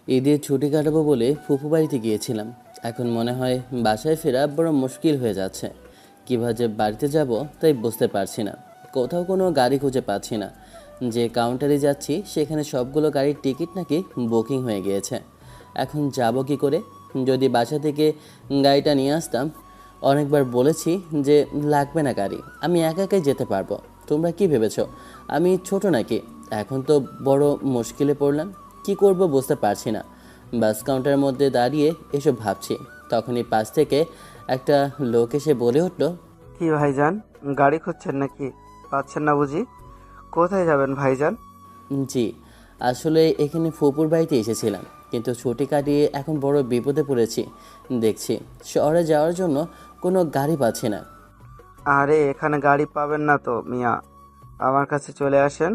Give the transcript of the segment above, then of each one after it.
ঈদের ছুটি কাটাবো বলে ফুফু বাড়িতে গিয়েছিলাম। এখন মনে হয় বাসায় ফেরা বড় মুশকিল হয়ে যাচ্ছে। কীভাবে যে বাড়িতে যাব তাই বুঝতে পারছি না। কোথাও কোনো গাড়ি খুঁজে পাচ্ছি না। যে কাউন্টারে যাচ্ছি সেখানে সবগুলো গাড়ির টিকিট নাকি বুকিং হয়ে গিয়েছে। এখন যাব কী করে? যদি বাসা থেকে গাড়িটা নিয়ে আসতাম। অনেকবার বলেছি যে লাগবে না গাড়ি, আমি একা একাই যেতে পারবো। তোমরা কি ভেবেছো আমি ছোট নাকি? এখন তো বড় মুশকিলে পড়লাম। কি করব বুঝতে পারছি না। বাস কাউন্টারের মধ্যে দাঁড়িয়ে এসব ভাবছি, তখনই পাশ থেকে একটা লোক এসে বলে উঠল, কি ভাইজান, গাড়ি খুঁজছেন নাকি? পাচ্ছেন না বুঝি? কোথায় যাবেন ভাইজান? জি, আসলে এখানে ফুপুর বাড়িতে এসেছিলাম, কিন্তু ছুটি কাটিয়ে এখন বড় বিপদে পড়েছি। দেখছি শহরে যাওয়ার জন্য কোনো গাড়ি পাচ্ছি না। আরে এখানে গাড়ি পাবেন না তো মিয়া, আমার কাছে চলে আসেন।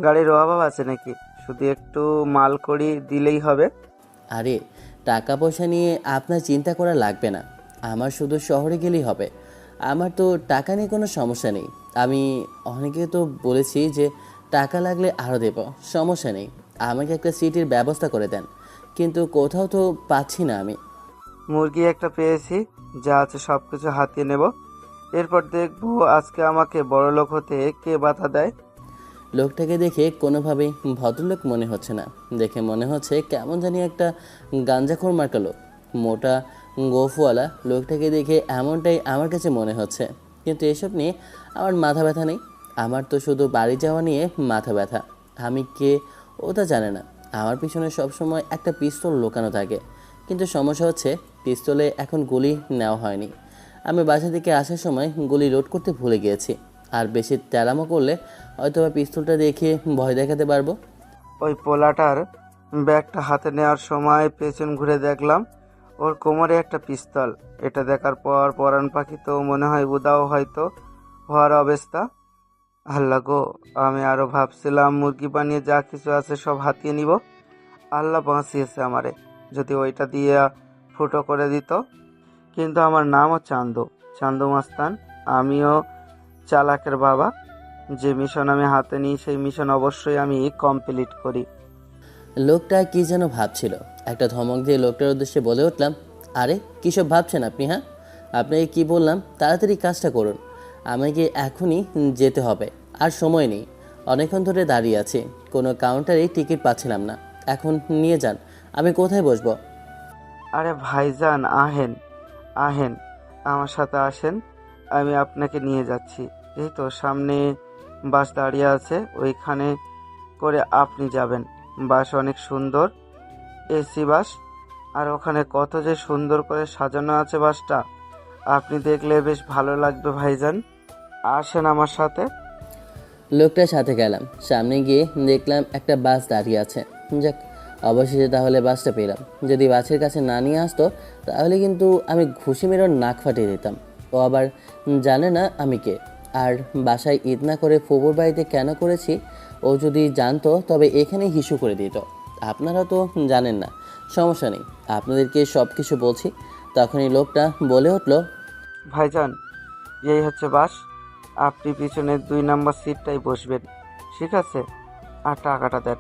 গাড়ির অভাব আছে নাকি? শুধু একটু মাল করি দিলেই হবে। আরে, টাকা পয়সা নিয়ে আপনার চিন্তা করা লাগবে না। আমার শুধু শহরে গেলেই হবে। আমার তো টাকা নিয়ে কোনো সমস্যা নেই। আমি অনেকে তো বলেছি যে টাকা লাগলে আরও দেব, সমস্যা নেই। আমাকে একটা সিটির ব্যবস্থা করে দেন, কিন্তু কোথাও তো পাচ্ছি না আমি। মুরগি একটা পেয়েছি, যা আছে সব কিছু হাতিয়ে নেব। এরপর দেখবো আজকে আমাকে বড়লোক হতে কে বাধা দেয়। লোকটাকে দেখে কোনোভাবেই ভদ্রলোক মনে হচ্ছে না। দেখে মনে হচ্ছে কেমন জানি একটা গাঞ্জাখোর মার্কা লোক, মোটা গোফওয়ালা। লোকটাকে দেখে এমনটাই আমার কাছে মনে হচ্ছে। কিন্তু এসব নিয়ে আমার মাথা ব্যথা নেই। আমার তো শুধু বাড়ি যাওয়া নিয়ে মাথা ব্যথা। আমি কে ওটা জানে না। আমার পিছনে সবসময় একটা পিস্তল লুকানো থাকে, কিন্তু সমস্যা হচ্ছে পিস্তলে এখন গুলি নেওয়া হয়নি। আমি বাসা থেকে আসার সময় গুলি লোড করতে ভুলে গিয়েছি। আর বেশি তেড়ামো করলে হয়তো বা পিস্তলটা দেখে ভয় দেখাতে পারবো। ওই পোলাটার ব্যাগটা হাতে নেওয়ার সময় পেছন ঘুরে দেখলাম ওর কোমরে একটা পিস্তল। এটা দেখার পর পরাণ পাখি তো মনে হয় উদাও হয়তো হওয়ার অবস্থা। আল্লাহ গো, আমি আরো ভাবছিলাম মুরগি বানিয়ে যা কিছু আছে সব হাতিয়ে নিব। আল্লাহ বাঁচিয়েছে আমারে। যদি ওইটা দিয়ে ফুটো করে দিত। কিন্তু আমার নামও চান্দু, চান্দু মাস্তান। আমিও চালাকের বাবা। যে মিশন আমি হাতে নিই সেই মিশন অবশ্যই আমি কমপ্লিট করি। লোকটা কি যেন ভাবছিল। একটা ধমক দিয়ে লোকটার উদ্দেশ্যে বলে উঠলাম, আরে কিসব ভাবছেন আপনি? হ্যাঁ, আপনাকে কি বললাম, তাড়াতাড়ি কাজটা করুন। আমাকে এখনই যেতে হবে, আর সময় নেই। অনেকক্ষণ ধরে দাঁড়িয়ে আছি, কোনো কাউন্টারে টিকিট পাচ্ছিলাম না। এখন নিয়ে যান, আমি কোথায় বসবো? আরে ভাইজান, আহেন আহেন, আমার সাথে আসেন। আমি আপনাকে নিয়ে যাচ্ছি। এই তো সামনে বাস দাঁড়িয়ে আছে, ওইখানে করে আপনি যাবেন। বাস অনেক সুন্দর, এসি বাস। আর ওখানে কত যে সুন্দর করে সাজানো আছে বাসটা, আপনি দেখলে বেশ ভালো লাগবে ভাইজান। আসেন আমার সাথে। লোকটার সাথে গেলাম। সামনে গিয়ে দেখলাম একটা বাস দাঁড়িয়ে আছে। যাক, অবশেষে তাহলে বাসটা পেলাম। যদি বাসের কাছে না নিয়ে আসতো তাহলে কিন্তু আমি ঘুষি মেরে ওর নাক ফাটিয়ে দিতাম। ও আবার জানে না আমি কে। আর বাসায় ঈদ না করে ফুপুর বাড়িতে কেন করেছি ও যদি জানতো তবে এখানেই হিসু করে দিত। আপনারা তো জানেন না, সমস্যা নেই, আপনাদেরকে সব কিছু বলছি। তখনই লোকটা বলে উঠল, ভাইজান, এই হচ্ছে বাস। আপনি পিছনের 2 নম্বর সিটটাই বসবেন, ঠিক আছে? আর টাকাটা দেন।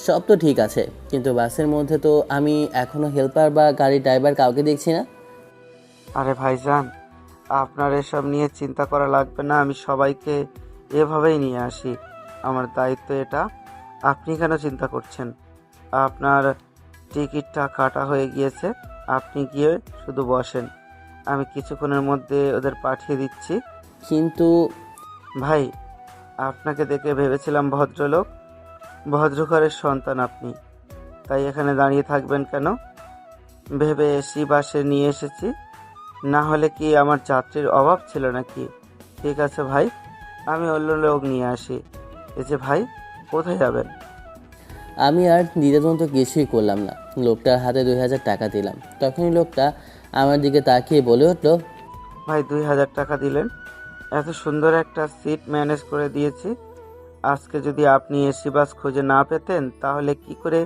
সব তো ঠিক আছে, কিন্তু বাসের মধ্যে তো আমি এখনো হেল্পার বা গাড়ির ড্রাইভার কাউকে দেখছি না। আরে ভাইজান, আপনার এসব নিয়ে চিন্তা করা লাগবে না। আমি সবাইকে এভাবেই নিয়ে আসি, আমার দায়িত্ব এটা। আপনি কেন চিন্তা করছেন? আপনার টিকিটটা কাটা হয়ে গিয়েছে, আপনি গিয়ে শুধু বসেন। আমি কিছুক্ষণের মধ্যে ওদের পাঠিয়ে দিচ্ছি। কিন্তু ভাই, আপনাকে দেখে ভেবেছিলাম ভদ্রলোক, ভদ্রঘরের সন্তান আপনি, তাই এখানে দাঁড়িয়ে থাকবেন কেন ভেবে এসি বাসে নিয়ে এসেছি। না হলে কি আমার যাত্রীর অভাব ছিল নাকি? ঠিক আছে ভাই, আমি অন্য লোক নিয়ে আসি। এই যে ভাই, কোথায় যাবেন? আমি আর দ্বিধাদ্বন্দ্ব কিছুই করলাম না। লোকটার হাতে 2000 টাকা দিলাম। তখনই লোকটা আমার দিকে তাকিয়ে বলে উঠল, ভাই, 2000 টাকা দিলেন? এত সুন্দর একটা সিট ম্যানেজ করে দিয়েছি। আজকে যদি আপনি এসি বাস খুঁজে না পেতেন তাহলে কি করে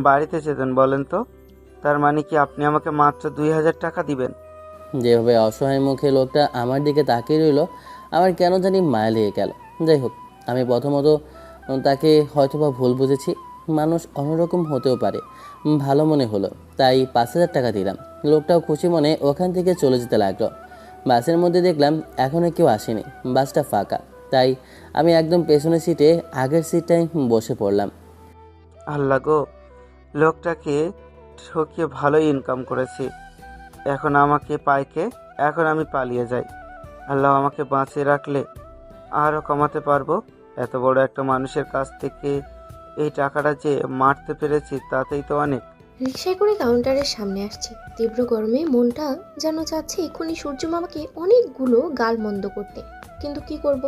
বাড়িতে যেতেন বলেন তো? তার মানে কি আপনি আমাকে মাত্র 2000 টাকা দিবেন? যেভাবে অসহায় মুখে লোকটা আমার দিকে তাকিয়ে রইল, আমার কেন জানি মায়া লেগে গেল। যাই হোক, আমি প্রথমত তাকে হয়তোবা ভুল বুঝেছি। মানুষ অন্যরকম হতেও পারে। ভালো মনে হলো, তাই 5,000 টাকা দিলাম। লোকটাও খুশি মনে ওখান থেকে চলে যেতে লাগলো। বাসের মধ্যে দেখলাম এখনও কেউ আসেনি, বাসটা ফাঁকা। তাই আমি একদম পেছনের সিটে আগের সিটটায় বসে পড়লাম। আল্লাহ গো, লোকটাকে ঠকিয়ে ভালোই ইনকাম করেছি। এখন আমাকে পাইকে, এখন আমি পালিয়ে যাই। আল্লাহ আমাকে বাঁচিয়ে রাখলে আরও কমাতে পারবো। এত বড় একটা মানুষের কাছ থেকে এই টাকাটা যে মারতে পেরেছি তাতেই তো অনেক। রিকশায় করে কাউন্টারের সামনে আসছি। তীব্র গরমে মনটা যেন চাচ্ছে এক্ষুনি সূর্য মামাকে অনেকগুলো গাল মন্দ করতে, কিন্তু কি করব?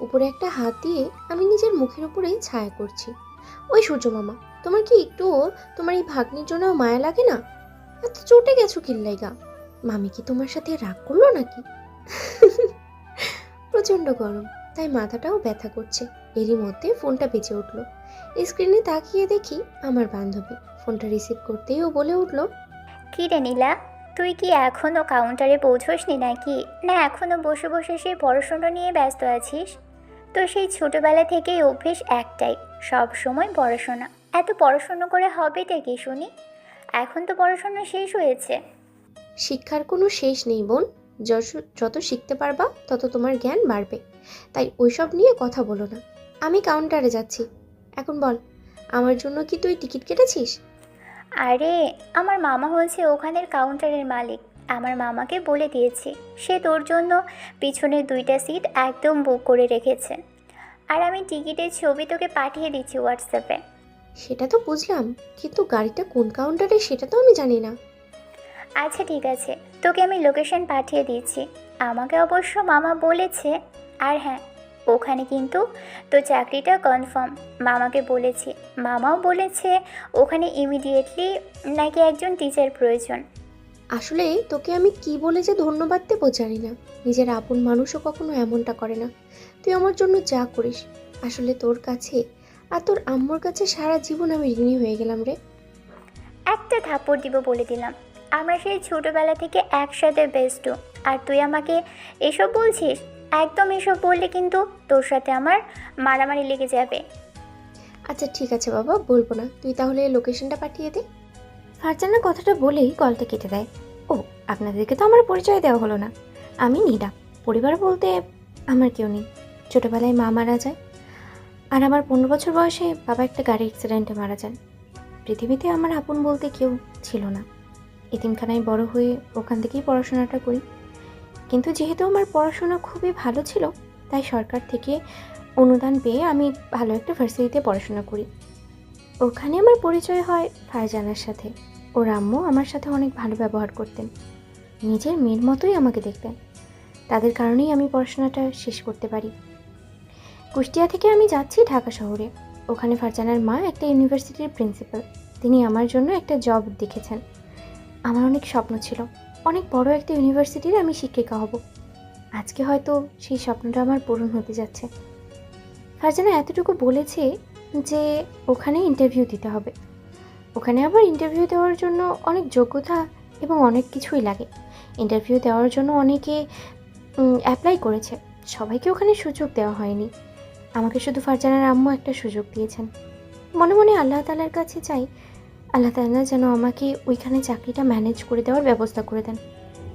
উপরে একটা হাত দিয়ে আমি নিজের মুখের উপরেই ছায়া করছি। ওই সূর্য মামা, তোমার কি একটুও তোমার এই ভাগ্নির জন্য মায়া লাগে না? এত চটে গেছো কিল্লাইগা? মামি কি তোমার সাথে রাগ করলো নাকি? প্রচন্ড গরম, তাই মাথাটাও ব্যথা করছে। এরই মধ্যে ফোনটা বেজে উঠলো। স্ক্রিনে তাকিয়ে দেখি আমার বান্ধবী। ফোনটা রিসিভ করতেই ও বলে উঠলো, কী রে নীলা, তুই কি এখনও কাউন্টারে পৌঁছোসনি নাকি? না এখনও বসে বসে সেই পড়াশোনা নিয়ে ব্যস্ত আছিস? তো সেই ছোটোবেলা থেকেই অভ্যেস একটাই, সব সময় পড়াশোনা। এত পড়াশোনা করে হবেটা কি শুনি? এখন তো পড়াশোনা শেষ হয়েছে। শিক্ষার কোনো শেষ নেই বোন। যত শিখতে পারবা তত তোমার জ্ঞান বাড়বে। তাই ওইসব নিয়ে কথা বলো না। আমি কাউন্টারে যাচ্ছি। এখন বল, আমার জন্য কি তুই টিকিট কেটেছিস? আরে, আমার মামা হচ্ছে ওখানের কাউন্টারের মালিক। আমার মামাকে বলে দিয়েছি, সে তোর জন্য পিছনের 2টা সিট একদম বুক করে রেখেছে। আর আমি টিকিটের ছবি তোকে পাঠিয়ে দিচ্ছি হোয়াটসঅ্যাপে। সেটা তো বুঝলাম, কিন্তু গাড়িটা কোন কাউন্টারে সেটা তো আমি জানি না। আচ্ছা ঠিক আছে, তোকে আমি লোকেশন পাঠিয়ে দিচ্ছি। আমাকে অবশ্য মামা বলেছে। আর হ্যাঁ, ওখানে কিন্তু তোর চাকরিটা কনফার্ম। মামাকে বলেছি, মামাও বলেছে ওখানে ইমিডিয়েটলি নাকি একজন টিচার প্রয়োজন। আসলে তোকে আমি কি বলে যে ধন্যবাদ দেবো জানি না। নিজের আপন মানুষও কখনো এমনটা করে না। তুই আমার জন্য যা করিস, আসলে তোর কাছে আর তোর আম্মুর কাছে সারা জীবন আমি ঋণী হয়ে গেলাম রে। একটা থাপ্পড় দিব বলে দিলাম। আমরা সেই ছোটোবেলা থেকে একসাথে বেস্ট। আর তুই আমাকে এসব বলছিস? একদম এসব বললে কিন্তু তোর সাথে আমার মারামারি লেগে যাবে। আচ্ছা ঠিক আছে বাবা, বলবো না। তুই তাহলে লোকেশনটা পাঠিয়ে দে। ফারজানা কথাটা বলেই কলটা কেটে দেয়। ও, আপনাদেরকে তো আমার পরিচয় দেওয়া হলো না। আমি নীলা। পরিবার বলতে আমার কেউ নেই। ছোটোবেলায় মা মারা যায়, আর আমার 15 বছর বয়সে বাবা একটা গাড়ি অ্যাক্সিডেন্টে মারা যান। পৃথিবীতে আমার আপন বলতে কেউ ছিল না। এতিমখানায় বড় হয়ে ওখান থেকেই পড়াশোনাটা করি। কিন্তু যেহেতু আমার পড়াশোনা খুবই ভালো ছিল, তাই সরকার থেকে অনুদান পেয়ে আমি ভালো একটা ভার্সিটিতে পড়াশোনা করি। ওখানে আমার পরিচয় হয় ফারজানার সাথে। ওর আম্মু আমার সাথে অনেক ভালো ব্যবহার করতেন, নিজের মেয়ের মতোই আমাকে দেখতেন। তাদের কারণেই আমি পড়াশোনাটা শেষ করতে পারি। কুষ্টিয়া থেকে আমি যাচ্ছি ঢাকা শহরে। ওখানে ফারজানার মা একটা ইউনিভার্সিটির প্রিন্সিপাল। তিনি আমার জন্য একটা জব দেখেছেন। আমার অনেক স্বপ্ন ছিল, অনেক বড় একটা ইউনিভার্সিটির আমি শিক্ষিকা হব। আজকে হয়তো সেই স্বপ্নটা আমার পূরণ হতে যাচ্ছে। ফারজানা এতটুকু বলেছে যে ওখানে ইন্টারভিউ দিতে হবে। ওখানে আবার ইন্টারভিউ দেওয়ার জন্য অনেক যোগ্যতা এবং অনেক কিছুই লাগে। ইন্টারভিউ দেওয়ার জন্য অনেকে অ্যাপ্লাই করেছে, সবাইকে ওখানে সুযোগ দেওয়া হয়নি। আমাকে শুধু ফারজানার আম্মু একটা সুযোগ দিয়েছেন। মনে মনে আল্লাহ তাআলার কাছে চাই, আল্লাহ তাআলা যেন আমাকে ওইখানে চাকরিটা ম্যানেজ করে দেওয়ার ব্যবস্থা করে দেন।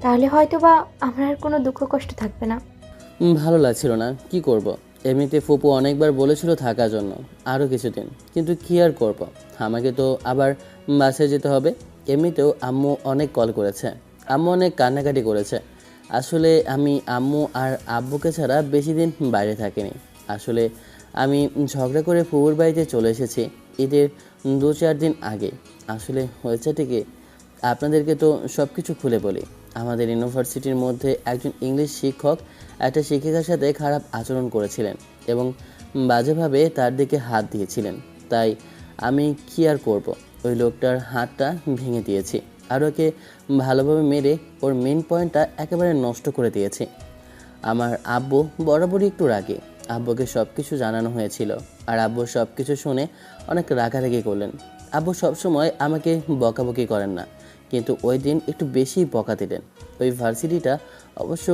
তাহলে হয়তো বা আমার আর কোনো দুঃখ কষ্ট থাকবে না। ভালো লাগছিল না, কি করব। এমনিতে ফুপু অনেকবার বলেছিল থাকার জন্য আরও কিছুদিন, কিন্তু কি আর করব, আমাকে তো আবার বাসায় যেতে হবে। এমনিতেও আম্মু অনেক কল করেছে, আম্মু অনেক কান্নাকাটি করেছে। আসলে আমি আম্মু আর আব্বুকে ছাড়া বেশি দিন বাইরে থাকিনি। আসলে আমি ঝগড়া করে ফুপুর বাড়িতে চলে এসেছি ঈদের 2-4 দিন আগে। আসলে হয়েছেটা কি, আপনাদেরকে তো সব কিছু খুলে বলি। আমাদের ইউনিভার্সিটির মধ্যে একজন ইংলিশ শিক্ষক একটা শিক্ষিকার সাথে খারাপ আচরণ করেছিলেন এবং বাজেভাবে তার দিকে হাত দিয়েছিলেন। তাই আমি কি আর করব, ওই লোকটার হাতটা ভেঙে দিয়েছি আর ওকে ভালোভাবে মেরে ওর মেন পয়েন্টটা একেবারে নষ্ট করে দিয়েছি। আমার আব্বু বরাবরই একটু রাগী। আব্বুকে সব কিছু জানানো হয়েছিল আর আব্বু সব কিছু শুনে অনেক রাগারাগি করলেন। আব্বু সবসময় আমাকে বকাবকি করেন না, কিন্তু ওই দিন একটু বেশি বকা দিলেন। ওই ভার্সিটিটা অবশ্য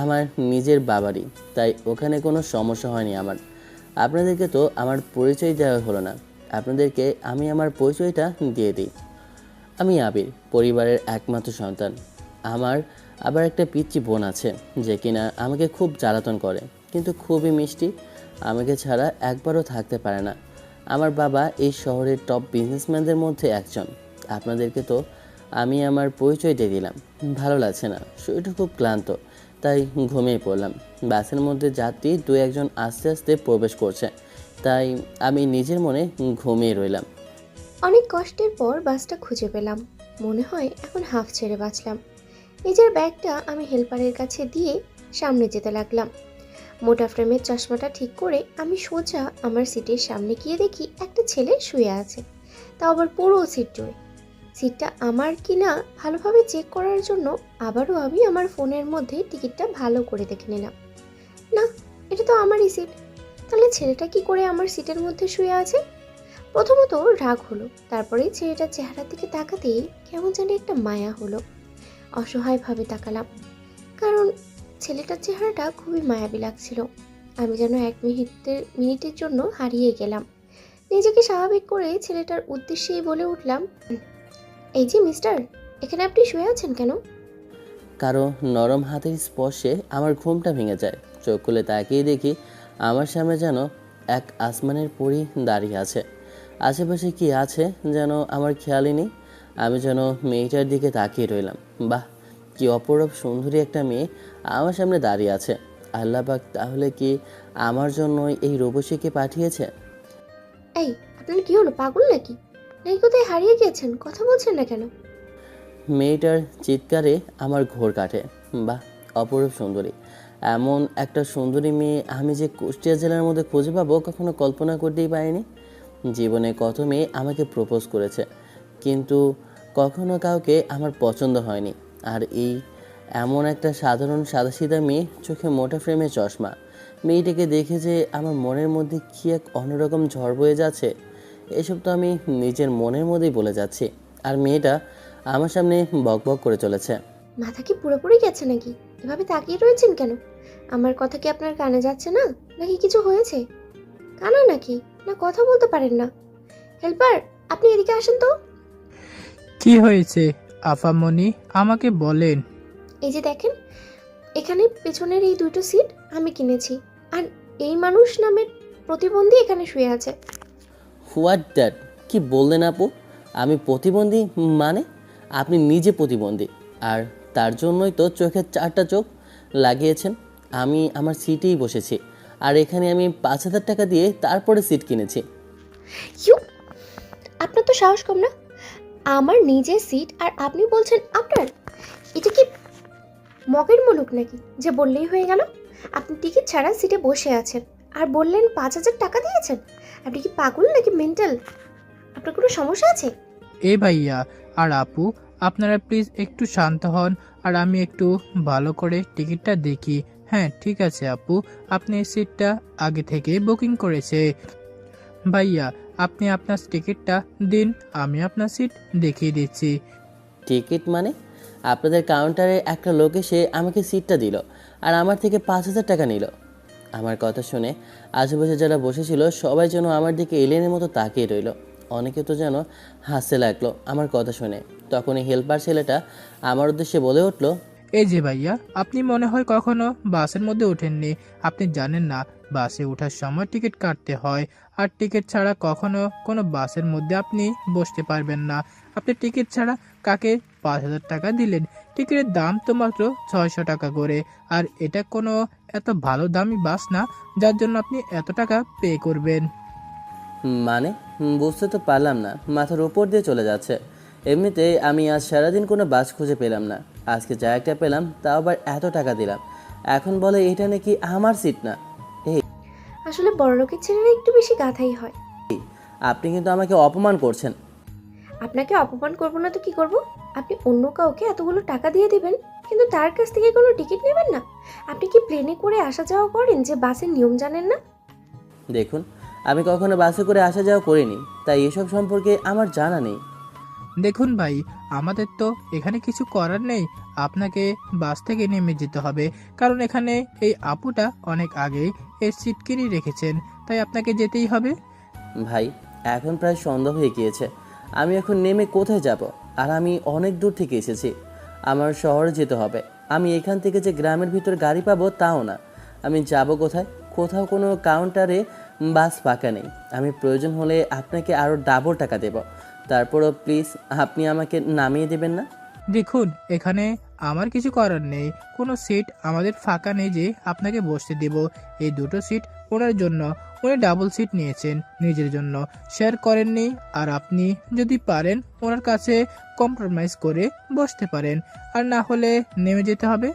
আমার নিজের বাবারই, তাই ওখানে কোনো সমস্যা হয়নি আমার। আপনাদেরকে তো আমার পরিচয় দেওয়া হলো না। আপনাদেরকে আমি আমার পরিচয়টা দিয়ে দিই। আমি আবির, পরিবারের একমাত্র সন্তান। আমার আবার একটা পিচ্চি বোন আছে যে কিনা আমাকে খুব জ্বালাতন করে, কিন্তু খুবই মিষ্টি। আমাকে ছাড়া একবারও থাকতে পারে না। আমার বাবা এই শহরের টপ বিজনেসম্যানদের মধ্যে একজন। আপনাদেরকে তো আমি আমার পরিচয় দিয়ে দিলাম। ভালো লাগছে না, শরীরটা খুব ক্লান্ত, তাই ঘুমিয়ে পড়লাম। বাসের মধ্যে যাত্রী দু একজন আস্তে আস্তে প্রবেশ করছে, তাই আমি নিজের মনে ঘুমিয়ে রইলাম। অনেক কষ্টের পর বাসটা খুঁজে পেলাম। মনে হয় এখন হাফ ছেড়ে বাঁচলাম। নিজের ব্যাগটা আমি হেল্পারের কাছে দিয়ে সামনে যেতে লাগলাম। মোটা ফ্রেমের চশমাটা ঠিক করে আমি সোজা আমার সিটের সামনে গিয়ে দেখি একটা ছেলে শুয়ে আছে, তাও আবার পুরো সিট জুড়ে। সিটটা আমার কিনা ভালোভাবে চেক করার জন্য আবারও আমি আমার ফোনের মধ্যে টিকিটটা ভালো করে দেখে নিলাম। না, এটা তো আমারই সিট। তাহলে ছেলেটা কি করে আমার সিটের মধ্যে শুয়ে আছে? প্রথমত রাগ হলো, তারপরে ছেলেটার চেহারার দিকে তাকাতেই কেমন জানি একটা মায়া হলো। অসহায়ভাবে তাকালাম, কারণ ছেলেটার চেহারাটা খুবই মায়াবী লাগছিল। আমি যেন এক মিনিটের জন্য হারিয়ে গেলাম। নিজেকে স্বাভাবিক করে ছেলেটার উদ্দেশ্যেই বলে উঠলাম, এই যে মিস্টার, এখানে আপনি শুয়ে আছেন কেন? কারো নরম হাতের স্পর্শে আমার ঘুমটা ভেঙে যায়। চোখ খুলে তাকিয়ে দেখি আমার সামনে যেন এক আসমানের পরী দাঁড়িয়ে আছে। আশেপাশে কি আছে যেন আমার খেয়ালই নেই। আমি যেন মেয়েটার দিকে তাকিয়ে রইলাম। বাহ, কি অপরূপ সুন্দরী একটা মেয়ে আমার সামনে দাঁড়িয়ে আছে। আল্লাহ পাক তাহলে কি আমার জন্যই এই রূপসীকে পাঠিয়েছে? এই, আপনার কি হলো, পাগল নাকি? নাকি কোথায় হারিয়ে গিয়েছেন? কথা বলছেন না কেন? মেয়েটার চিৎকারে আমার ঘোর কাটে। বাহ, অপরূপ সুন্দরী। এমন একটা সুন্দরী মেয়ে আমি যে কুষ্টিয়া জেলার মধ্যে খুঁজে পাবো কখনো কল্পনা করতেই পারিনি। জীবনে কত মেয়ে আমাকে প্রপোজ করেছে, কিন্তু কখনো কাউকে আমার পছন্দ হয়নি। আর এই এমন একটা সাধারণ সাদাসিধা মেয়ে, চোখে মোটা ফ্রেমে চশমা। মেয়েটাকে দেখে যে আমার মনের মধ্যে কী এক অন্যরকম ঝড় বয়ে যাচ্ছে, এসব তো আমি নিজের মনের মধ্যেই বলে যাচ্ছি। আর মেয়েটা আমার সামনে বকবক করে চলেছে। মাথা কি পুরোপুরি গেছে নাকি? এভাবে তাকিয়ে রয়েছেন কেন? আমার কথা কি আপনার কানে যাচ্ছে না, নাকি কিছু হয়েছে? কানা নাকি, না কথা বলতে পারেন না? হেল্পার, আপনি এদিকে আসেন তো। কি হয়েছে আফামনি, আমাকে বলেন। এই যে দেখেন, এখানে পেছনের এই দুটো সিট আমি কিনেছি, আর এই মানুষ নামের প্রতিবন্ধী এখানে শুয়ে আছে। What that? কি বললেন আপু? আমি প্রতিবন্ধী? মানে আপনি নিজে প্রতিবন্ধী, আর তার জন্যই তো চোখের 4টা চোখ লাগিয়েছেন। আমি আমার সিটেই বসেছি, আর এখানে আমি 5,000 টাকা দিয়ে তারপরে সিট কিনেছি। ইউ, আপনার তো সাহস কম না? আমার নিজের সিট আর আপনি বলছেন আপনার? এটা কি মগের মুলুক নাকি যে বললেই হয়ে গেল? আপনি টিকিট ছাড়া সিটে বসে আছেন আর বললেন 5,000 টাকা দিয়েছেন? আপনি কি পাগল নাকি মেন্টাল? আপনার কোনো সমস্যা আছে? এ ভাইয়া আর আপু, আপনারা প্লিজ একটু শান্ত হন, আর আমি একটু ভালো করে টিকিটটা দেখি। হ্যাঁ ঠিক আছে আপু, আপনি এই সিটটা আগে থেকে বুকিং করেছে। ভাইয়া আপনি আপনার টিকিটটা দিন, আমি আপনার সিট দেখিয়ে দিচ্ছি। টিকিট মানে? আপনাদের কাউন্টারে একটা লোক এসে আমাকে সিটটা দিল, আর আমার থেকে 5,000 টাকা নিল। আমার কথা শুনে আশেপাশে যারা বসেছিল সবাই যেন আমার দিকে এলিয়েনের মতো তাকিয়ে রইল। অনেকে তো যেন হাসতে লাগলো আমার কথা শুনে। তখনই হেল্পার ছেলেটা আমার উদ্দেশ্যে বলে উঠল, এই যে ভাইয়া, আপনি মনে হয় কখনো বাসের মধ্যে ওঠেননি। আপনি জানেন না বাসে ওঠার সময় টিকিট কাটতে হয়, আর টিকিট ছাড়া কখনো কোনো বাসের মধ্যে আপনি বসতে পারবেন না। আপনি টিকিট ছাড়া কাকে 5,000 টাকা দিলেন? টিকিটের দাম তো মাত্র 600 টাকা করে, আর এটা কোনো এত ভালো দামি বাস না যার জন্য আপনি এত টাকা পে করবেন। মানে বুঝতে তো পারলাম না, মাথার উপর দিয়ে চলে যাচ্ছে। এমনিতে আমি আজ সারাদিন কোনো বাস খুঁজে পেলাম না, আজকে যা একটা পেলাম তাও আবার এত টাকা দিলাম। এখন বলে এটা নাকি আমার সিট না। আসলে বড়লোকের ছেলেরা একটু বেশি গাধাই হয়। আপনি কিন্তু আমাকে অপমান করছেন। আপনাকে অপমান করবো না তো কি করব? আপনি অন্য কাউকে এতগুলো টাকা দিয়ে দিবেন, কিন্তু তার কাছ থেকে কোনো টিকিট নেবেন না? আপনি কি প্লেনে করে আসা যাওয়া করেন যে বাসের নিয়ম জানেন না? দেখুন, আমি কখনো বাসে করে আসা যাওয়া করিনি, তাই এসব সম্পর্কে আমার জানা নেই। দেখুন ভাই, আমাদের তো এখানে কিছু করার নেই, আপনাকে বাস থেকে নেমে যেতে হবে, কারণ এখানে এই আপুটা অনেক আগেই এর সিট কিনে রেখেছেন, তাই আপনাকে যেতেই হবে। ভাই, এখন প্রায় সন্ধ্যা হয়ে গিয়েছে। আমি এখন নেমে কোথায় যাব? আর আমি অনেক দূর থেকে এসেছি, আমার শহরে যেতে হবে। আমি এখান থেকে যে গ্রামের ভিতর গাড়ি পাবো তাও না। আমি যাব কোথায়? কোথাও কোনো কাউন্টারে বাস ফাঁকা নেই। আমি প্রয়োজন হলে আপনাকে আরও ডাবল টাকা দেব, তারপরও প্লিজ আপনি আমাকে নামিয়ে দেবেন না? দেখুন, এখানে আমার কিছু করার নেই। কোনো সিট আমাদের ফাঁকা নেই যে আপনাকে বসতে দেব। এই দুটো সিট ওনার জন্য, উনি ডাবল সিট নিয়েছেন নিজের জন্য, শেয়ার করেননি। আর আপনি যদি পারেন ওনার কাছে কম্প্রোমাইজ করে বসতে পারেন, আর না হলে নেমে যেতে হবে।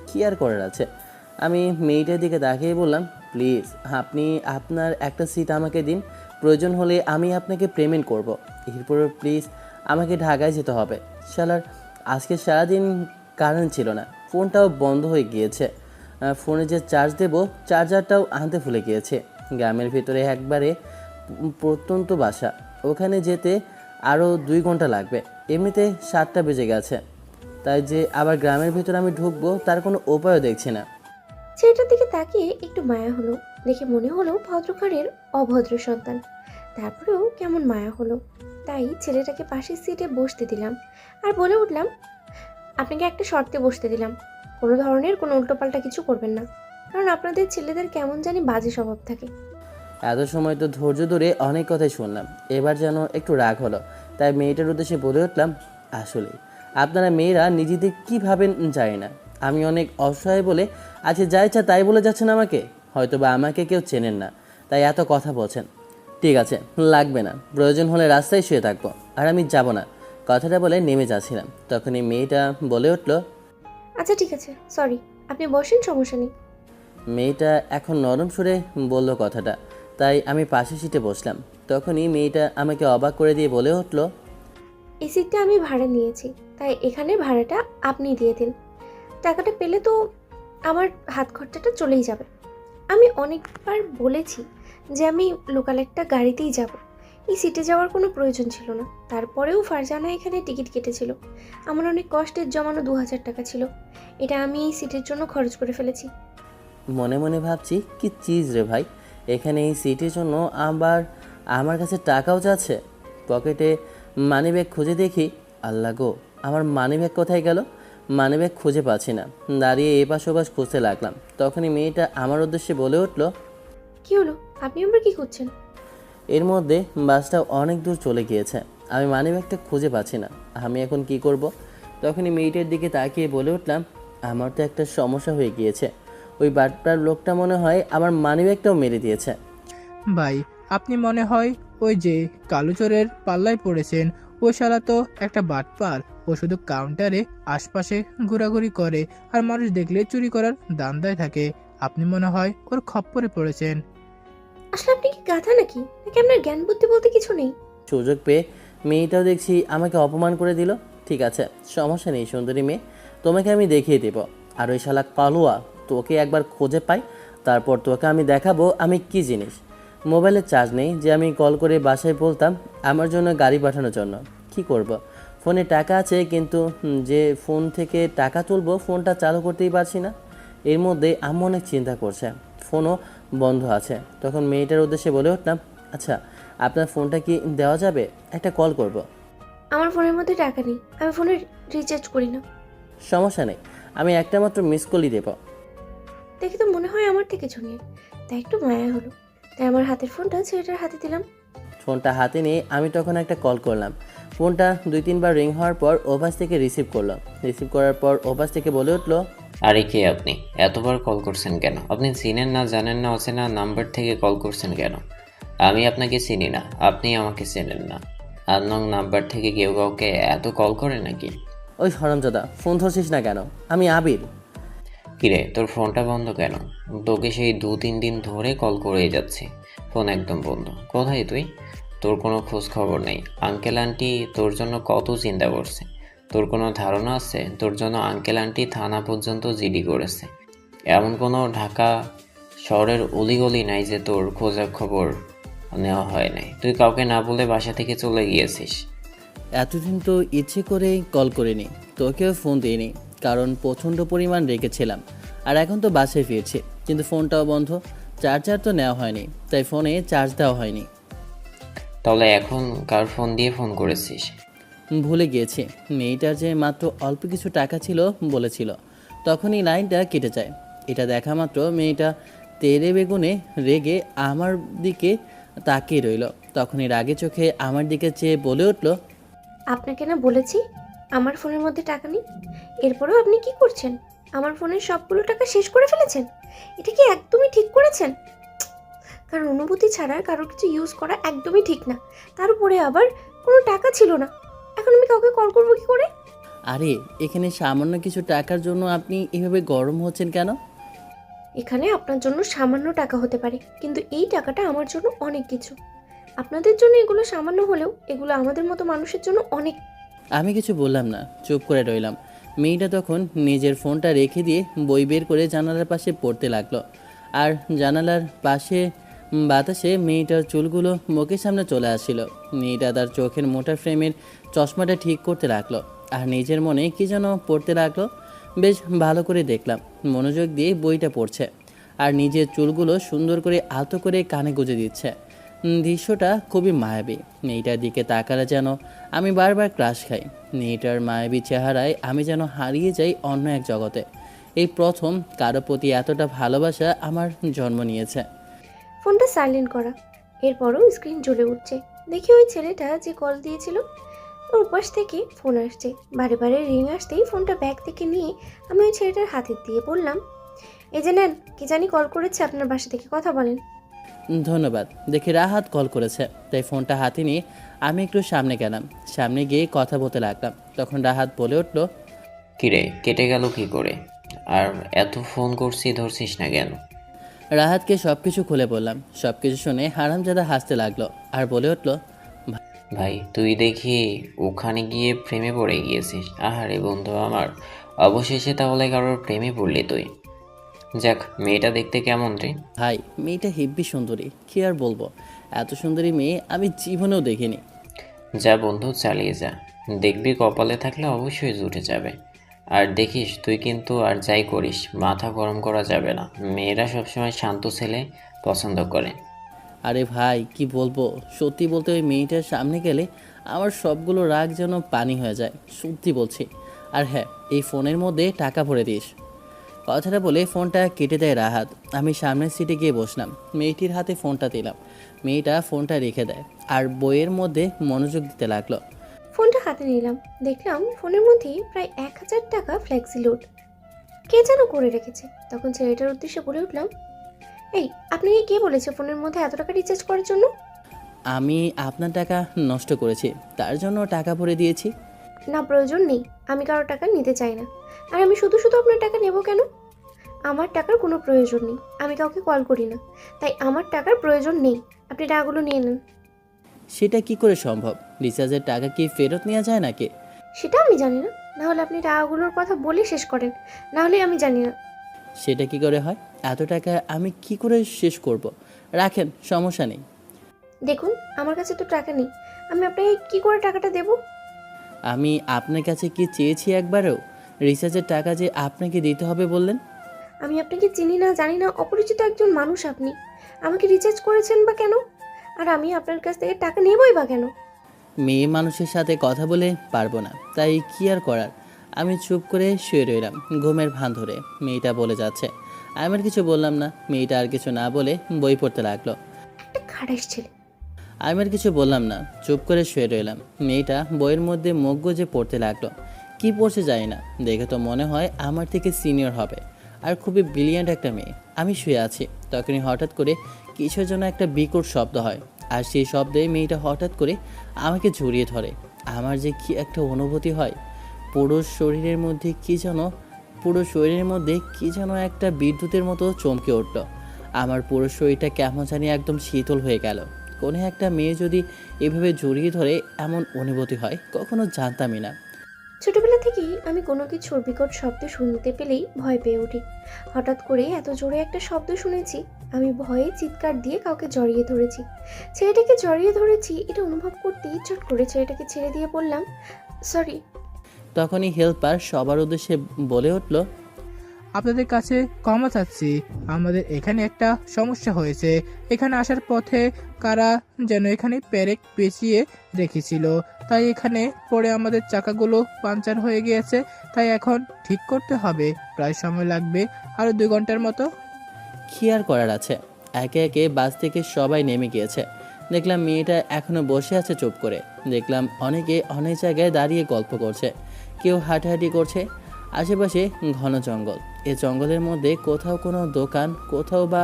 কী আর করার আছে? আমি মেয়েটার দিকে তাকিয়ে বললাম, প্লিজ আপনি আপনার একটা সিট আমাকে দিন। প্রয়োজন হলে আমি আপনাকে পেমেন্ট করব। এরপরও প্লিজ আমাকে ঢাকায় যেতে হবে। শালার আজকে সারাদিন কারেন্ট ছিল না, ফোনটাও বন্ধ হয়ে গিয়েছে। ফোনে যে চার্জ দেব চার্জারটাও আনতে ভুলে গিয়েছে। গ্রামের ভিতরে একবারে প্রত্যন্ত বাসা, ওখানে যেতে আরও 2 ঘন্টা লাগবে। এমনিতে 7টা বেজে গেছে, তাই যে আবার গ্রামের ভিতরে আমি ঢুকবো তার কোনো উপায়ও দেখছি না। ছেলেটার দিকে তাকিয়ে একটু মায়া হলো, দেখে মনে হলো ভদ্রঘরের অভদ্র সন্তান। তারপরেও কেমন মায়া হলো, তাই ছেলেটাকে পাশের সিটে বসতে দিলাম আর বলে উঠলাম, আপনাকে একটা শর্তে বসতে দিলাম। কোনো ধরনের কোনো উল্টোপাল্টা কিছু করবেন না, কারণ আপনাদের ছেলেদের কেমন জানি বাজে স্বভাব থাকে। এত সময় তো ধৈর্য ধরে অনেক কথাই শুনলাম, এবার যেন একটু রাগ হলো। তাই মেয়েটার উদ্দেশ্যে বলে উঠলাম, আসলে আপনারা মেয়েরা নিজেদের কী ভাবেন জানি না। আমি অনেক অসহায় বলে আজকে যা ইচ্ছা তাই বলে যাচ্ছেন আমাকে। হয়তো বা আমাকে কেউ চেনেন না, তাই এত কথা বলছেন। ঠিক আছে, লাগবে না। প্রয়োজন হলে রাস্তায় শুয়ে থাকবো, আর আমি যাব না। কথাটা বলে নেমে যাচ্ছিলাম, তখনই মেয়েটা বলে উঠল, আচ্ছা ঠিক আছে, সরি, আপনি বসেন, সমস্যা নেই। মেয়েটা এখন নরম সুরে বলল কথাটা, তাই আমি পাশের সিটে বসলাম। তখনই মেয়েটা আমাকে অবাক করে দিয়ে বলে উঠল, এই সিটটা আমি ভাড়া নিয়েছি, তাই এখানে ভাড়াটা আপনি দিয়ে দিন। টাকাটা পেলে তো আমার হাত খরচাটা চলেই যাবে। আমি অনেকবার বলেছি যে আমি লোকাল একটা গাড়িতেই যাব, এই সিটে যাওয়ার কোনো প্রয়োজন ছিল না। তারপরেও ফারজানা এখানে টিকিট কেটেছিল। আমার অনেক কষ্টের জমানো 2000 টাকা ছিল, এটা আমি এই সিটের জন্য খরচ করে ফেলেছি। মনে মনে ভাবছি, কি চিজ রে ভাই, এখানে এই সিটের জন্য আবার আমার কাছে টাকাও যাচ্ছে। পকেটে মানিব্যাগ খুঁজে দেখি, আল্লাহ গো, আমার মানিব্যাগ কোথায় গেল? মানিব্যাগ খুঁজে পাচ্ছি না। দাঁড়িয়ে এপাশ ওপাশ খুঁজতে লাগলাম। তখনই মেয়েটা আমার উদ্দেশ্যে বলে উঠল, কি হলো, আপনি আবার কি করছেন? এর মধ্যে বাসটা অনেক দূর চলে গিয়েছে, আমি মানিব্যাগটা খুঁজে পাচ্ছি না। আমি এখন কি করব? তখনই মেয়েটার দিকে তাকিয়ে বলে উঠলাম, আমার তো একটা সমস্যা হয়ে গিয়েছে। ওই বাটপার লোকটা মনে হয় আমার মানিব্যাগটাও মেরে দিয়েছে। ভাই, আপনি মনে হয় ওই যে কালুচোরের পাল্লায় পড়েছেন। ও শালা তো একটা বাটপার। ও শুধু কাউন্টারে আশপাশে ঘোরাঘুরি করে আর মানুষ দেখলে চুরি করার দান্দায় থাকে। আপনি মনে হয় ওর খপ্পরে পড়েছেন। আসলে আপনি কি গাধা নাকি আপনার জ্ঞান বুদ্ধি বলতে কিছু নেই? সুযোগ পেয়ে মেয়েটাও দেখছি আমাকে অপমান করে দিল। ঠিক আছে, সমস্যা নেই সুন্দরী মেয়ে, তোমাকে আমি দেখিয়ে দেব। আর ওই শালা কালুয়া তোকে একবার খুঁজে পাই, তারপর তোকে আমি দেখাবো আমি কি জিনিস। মোবাইলে চার্জ নেই যে আমি কল করে বাসায় বলতাম আমার জন্য গাড়ি পাঠানোর জন্য। কি করব? ফোনে টাকা আছে, কিন্তু যে ফোন থেকে টাকা তুলবো ফোনটা চালু করতেই পারছি না। এর মধ্যে আম্মু অনেক চিন্তা করছে, ফোনও বন্ধ আছে। তখন মেয়েটার উদ্দেশ্যে বলে উঠলাম, আচ্ছা আপনার ফোনটা কি দেওয়া যাবে? একটা কল করব। আমার ফোনের মধ্যে টাকা নেই, আমি ফোনে রিচার্জ করি না। সমস্যা নেই, আমি একটা মাত্র মিস কলই দেব। দেখে তো মনে হয় আমার থেকে কিছু নেই, তাই একটু মায়া হলো, তাই আমার হাতের ফোনটা ছেলেটার হাতে দিলাম। ফোনটা হাতে নিয়ে আমি তখন একটা কল করলাম। ফোনটা 2-3 বার রিং হওয়ার পর ওপাশ থেকে রিসিভ করলো। রিসিভ করার পর ওপাশ থেকে বলে উঠলো, আরে কে আপনি? এতবার কল করছেন কেন? আপনি চিনেন না জানেন না অচেনা নাম্বার থেকে কল করছেন কেন? আমি আপনাকে চিনি না, আপনি আমাকে চেনেন না। আননোন নাম্বার থেকে কেউ কাউকে এত কল করে নাকি? ওই হরামজাদা, ফোন ধরছিস না কেন? আমি আবির। কিরে, তোর ফোনটা বন্ধ কেন? তোকে সেই 2-3 দিন ধরে কল করেই যাচ্ছি, ফোন একদম বন্ধ। কোথায় তুই? তোর কোনো খোঁজ খবর নেই। আঙ্কেল আন্টি তোর জন্য কত চিন্তা করছে। তোর কোনো ধারণা আছে তোর জন্য আঙ্কেল আন্টি থানা পর্যন্ত জিডি করেছে? এমন কোনো ঢাকা শহরের অলিগলি নাই যে তোর খোঁজার খবর নেওয়া হয় নাই। তুই কাউকে না বলে বাসা থেকে চলে গিয়েছিস। এতদিন তো ইচ্ছে করেই কল করিনি, তোকেও ফোন দিইনি, কারণ প্রচণ্ড পরিমাণ রেখেছিলাম। আর এখন তো বাসায় ফিরছি, কিন্তু ফোনটাও বন্ধ, চার্জার তো নেওয়া হয়নি, তাই ফোনে চার্জ দেওয়া হয়নি। তাহলে এখন কার ফোন দিয়ে ফোন করেছিস? ভুলে গিয়েছি, মেয়েটার যে মাত্র অল্প কিছু টাকা ছিল বলেছিল। তখনই লাইনটা কেটে যায়। এটা দেখা মাত্র মেয়েটা তেরে বেগুনে রেগে আমার দিকে তাকিয়ে রইল। তখনই রাগে চোখে আমার দিকে চেয়ে বলে উঠল, আপনাকে না বলেছি আমার ফোনের মধ্যে টাকা নেই, এরপরেও আপনি কি করছেন? আমার ফোনের সবগুলো টাকা শেষ করে ফেলেছেন। এটা কি একদমই ঠিক করেছেন? কারণ অনুভূতি ছাড়া কারোর কিছু ইউজ করা একদমই ঠিক না। তার উপরে আবার কোনো টাকা ছিল না। এখন আমি কাউকে কল করবো কি করে? আরে এখানে সামান্য কিছু টাকার জন্য আপনি এভাবে গরম হচ্ছেন কেন? এখানে আপনার জন্য সামান্য টাকা হতে পারে, কিন্তু এই টাকাটা আমার জন্য অনেক কিছু। আপনাদের জন্য এগুলো সামান্য হলেও এগুলো আমাদের মতো মানুষের জন্য অনেক। আমি কিছু বললাম না, চুপ করে রইলাম। মেয়েটা তখন নিজের ফোনটা রেখে দিয়ে বই বের করে জানালার পাশে পড়তে লাগলো। আর জানালার পাশে বাতাসে মেয়েটার চুলগুলো মুখের সামনে চলে আসছিল। মেয়েটা তার চোখের মোটা ফ্রেমের চশমাটা ঠিক করতে লাগলো আর নিজের মনে কী যেন পড়তে লাগলো। বেশ ভালো করে দেখলাম, মনোযোগ দিয়ে বইটা পড়ছে আর নিজের চুলগুলো সুন্দর করে আলতো করে কানে গুঁজে দিচ্ছে। দৃশ্যটা খুবই মায়াবী। মেয়েটার দিকে তাকালে যেন আমি বারবার ক্রাশ খাই। মেয়েটার মায়াবী চেহারায় আমি যেন হারিয়ে যাই অন্য এক জগতে। এই প্রথম কারো প্রতি এতটা ভালোবাসা আমার জন্ম নিয়েছে। ফোনটা সাইলেন্ট করা, এরপরও স্ক্রিন জ্বলে উঠছে। দেখি ওই ছেলেটা যে কল দিয়েছিল ওর পাশ থেকে ফোন আসছে। বারে বারে রিং আসতেই ফোনটা ব্যাগ থেকে নিয়ে আমি ওই ছেলেটার হাতে দিয়ে বললাম, এই যে নেন, কি জানি কল করেছে আপনার বাসা থেকে, কথা বলেন। ধন্যবাদ। দেখি রাহাত কল করেছে, তাই ফোনটা হাতে নিয়ে আমি একটু সামনে গেলাম। সামনে গিয়ে কথা বলতে লাগলাম। তখন রাহাত বলে উঠল, কিরে, কেটে গেল কি করে? আর এত ফোন করছি, ধরছিস না কেন? রাহাতকে সব কিছু খুলে বললাম। সব কিছু শুনে হারামজাদা হাসতে লাগলো আর বলে উঠল, ভাই, তুই দেখি ওখানে গিয়ে প্রেমে পড়ে গিয়েছিস। আহারে বন্ধু আমার, অবশেষে তাহলে কারোর প্রেমে পড়লি তুই। যাক, মেয়েটা দেখতে কেমন রে? ভাই মেয়েটা হেব্বি সুন্দরী, কি আর বলবো। এত সুন্দরী মেয়ে আমি জীবনেও দেখিনি। যা বন্ধু, চালিয়ে যা। দেখবি কপালে থাকলে অবশ্যই জুটে যাবে। আর দেখিস তুই কিন্তু আর যাই করিস, মাথা গরম করা যাবে না। মেয়েরা সবসময় শান্ত ছেলে পছন্দ করে। আরে ভাই কি বলবো, সত্যি বলতে ওই মেয়েটার সামনে গেলে আমার সবগুলো রাগ যেন পানি হয়ে যায়, সত্যি বলছি। আর হ্যাঁ, এই ফোনের মধ্যে টাকা ভরে দিস। কথাটা বলে ফোনটা কেটে দেয় রাহাত। আমি সামনের সিটে গিয়ে বসলাম, মেয়েটির হাতে ফোনটা দিলাম। মেয়েটা ফোনটা রেখে দেয় আর বইয়ের মধ্যে মনোযোগ দিতে লাগলো। ফোনটা হাতে নিলাম, দেখলাম ফোনের মধ্যে প্রায় 1000 টাকা ফ্লেক্সি লোড কে যেন করে রেখেছে। তখন ছেলেটার উদ্দেশ্যে বলে উঠলাম, এই আপনাকে কে বলেছে ফোনের মধ্যে এত টাকা রিচার্জ করার জন্য? আমি আপনার টাকা নষ্ট করেছি, তার জন্য টাকা ভরে দিয়েছি। না, প্রয়োজন নেই, আমি কারোর টাকা নিতে চাই না। আর আমি শুধু শুধু আপনার টাকা নেব কেন? আমার টাকার কোনো প্রয়োজন নেই, আমি কাউকে কল করি না, তাই আমার টাকার প্রয়োজন নেই। আপনি টাকাগুলো নিয়ে নেন। সেটা কি করে সম্ভব? রিচার্জের টাকা কি ফেরত নেওয়া যায় নাকি? সেটা আমি জানি না, না হলে আপনি টাকাগুলোর কথা বলে শেষ করেন, না হলে আমি জানি না। সেটা কি করে হয়? এত টাকা আমি কি করে শেষ করব? রাখেন, সমস্যা নেই। দেখুন, আমার কাছে তো টাকা নেই, আমি আপনাকে কি করে টাকাটা দেব? আমি আপনার কাছে কি চেয়েছি একবারও? রিচার্জের টাকা যে আপনাকে দিতে হবে বললেন। আমি আপনাকে চিনি না, জানি না, অপরিচিত একজন মানুষ আপনি। আমাকে রিচার্জ করেছেন বা কেন? আর আমি আপনার কাছ থেকে টাকা নেবই বা কেন? মেয়ে মানুষের সাথে কথা বলে পারবো না, তাই কি আর করার। আমি চুপ করে শুয়ে রইলাম, ঘুমের ভান ধরে। মেয়েটা বলে যাচ্ছে, আমি আর কিছু বললাম না। মেয়েটা আর কিছু না বলে বই পড়তে লাগলো। একটা খারাপ ছেলে। আমি আর কিছু বললাম না, চুপ করে শুয়ে রইলাম। মেয়েটা বইয়ের মধ্যে মুখ গুজে পড়তে লাগলো। কি পড়ছে জানি না, দেখে তো মনে হয় আমার থেকে সিনিয়র হবে আর খুবই ব্রিলিয়ান্ট একটা মেয়ে। আমি শুয়ে আছি, তখনই হঠাৎ করে কিসের জন্য একটা বিকট শব্দ হয় আর সেই শব্দে মেয়েটা হঠাৎ করে আমাকে জড়িয়ে ধরে। আমার যে কি একটা অনুভূতি হয়, পুরো শরীরের মধ্যে কি যেন একটা বিদ্যুতের মতো চমকে উঠল। আমার পুরো শরীরটা কেমন জানি একদম শীতল হয়ে গেল। কোনো একটা মেয়ে যদি এভাবে জড়িয়ে ধরে এমন অনুভূতি হয় কখনো জানতামই না। ছোটবেলা থেকেই আমি কোনো কিছুর বিকট শব্দ শুনতে পেলেই ভয় পেয়ে উঠি। হঠাৎ করে এত জোরে একটা শব্দ শুনেছি, আমি ভয়ে চিৎকার দিয়ে কাউকে জড়িয়ে ধরেছি। ছেলেটাকে জড়িয়ে ধরেছি এটা অনুভব করতেই চট করে ছেলেটাকে ছেড়ে দিয়ে বললাম, সরি। তখনই হেল্পার সবার উদ্দেশ্যে বলে উঠল, আপনাদের কাছে ক্ষমা চাচ্ছি। আমাদের এখানে একটা সমস্যা হয়েছে। এখানে আসার পথে কারা যেন এখানে পেরেক পেঁচিয়ে রেখেছিল, তাই এখানে পড়ে আমাদের চাকাগুলো পাংচার হয়ে গিয়েছে। তাই এখন ঠিক করতে হবে, প্রায় সময় লাগবে আরো 2 ঘন্টার মতো। কি আর করার আছে, একে একে বাস থেকে সবাই নেমে গিয়েছে। দেখলাম মেয়েটা এখনো বসে আছে চুপ করে। দেখলাম অনেকে অনেক জায়গায় দাঁড়িয়ে গল্প করছে, কেউ হাঁটাহাঁটি করছে। আশেপাশে ঘন জঙ্গল। এই জঙ্গলের মধ্যে কোথাও কোনো দোকান, কোথাও বা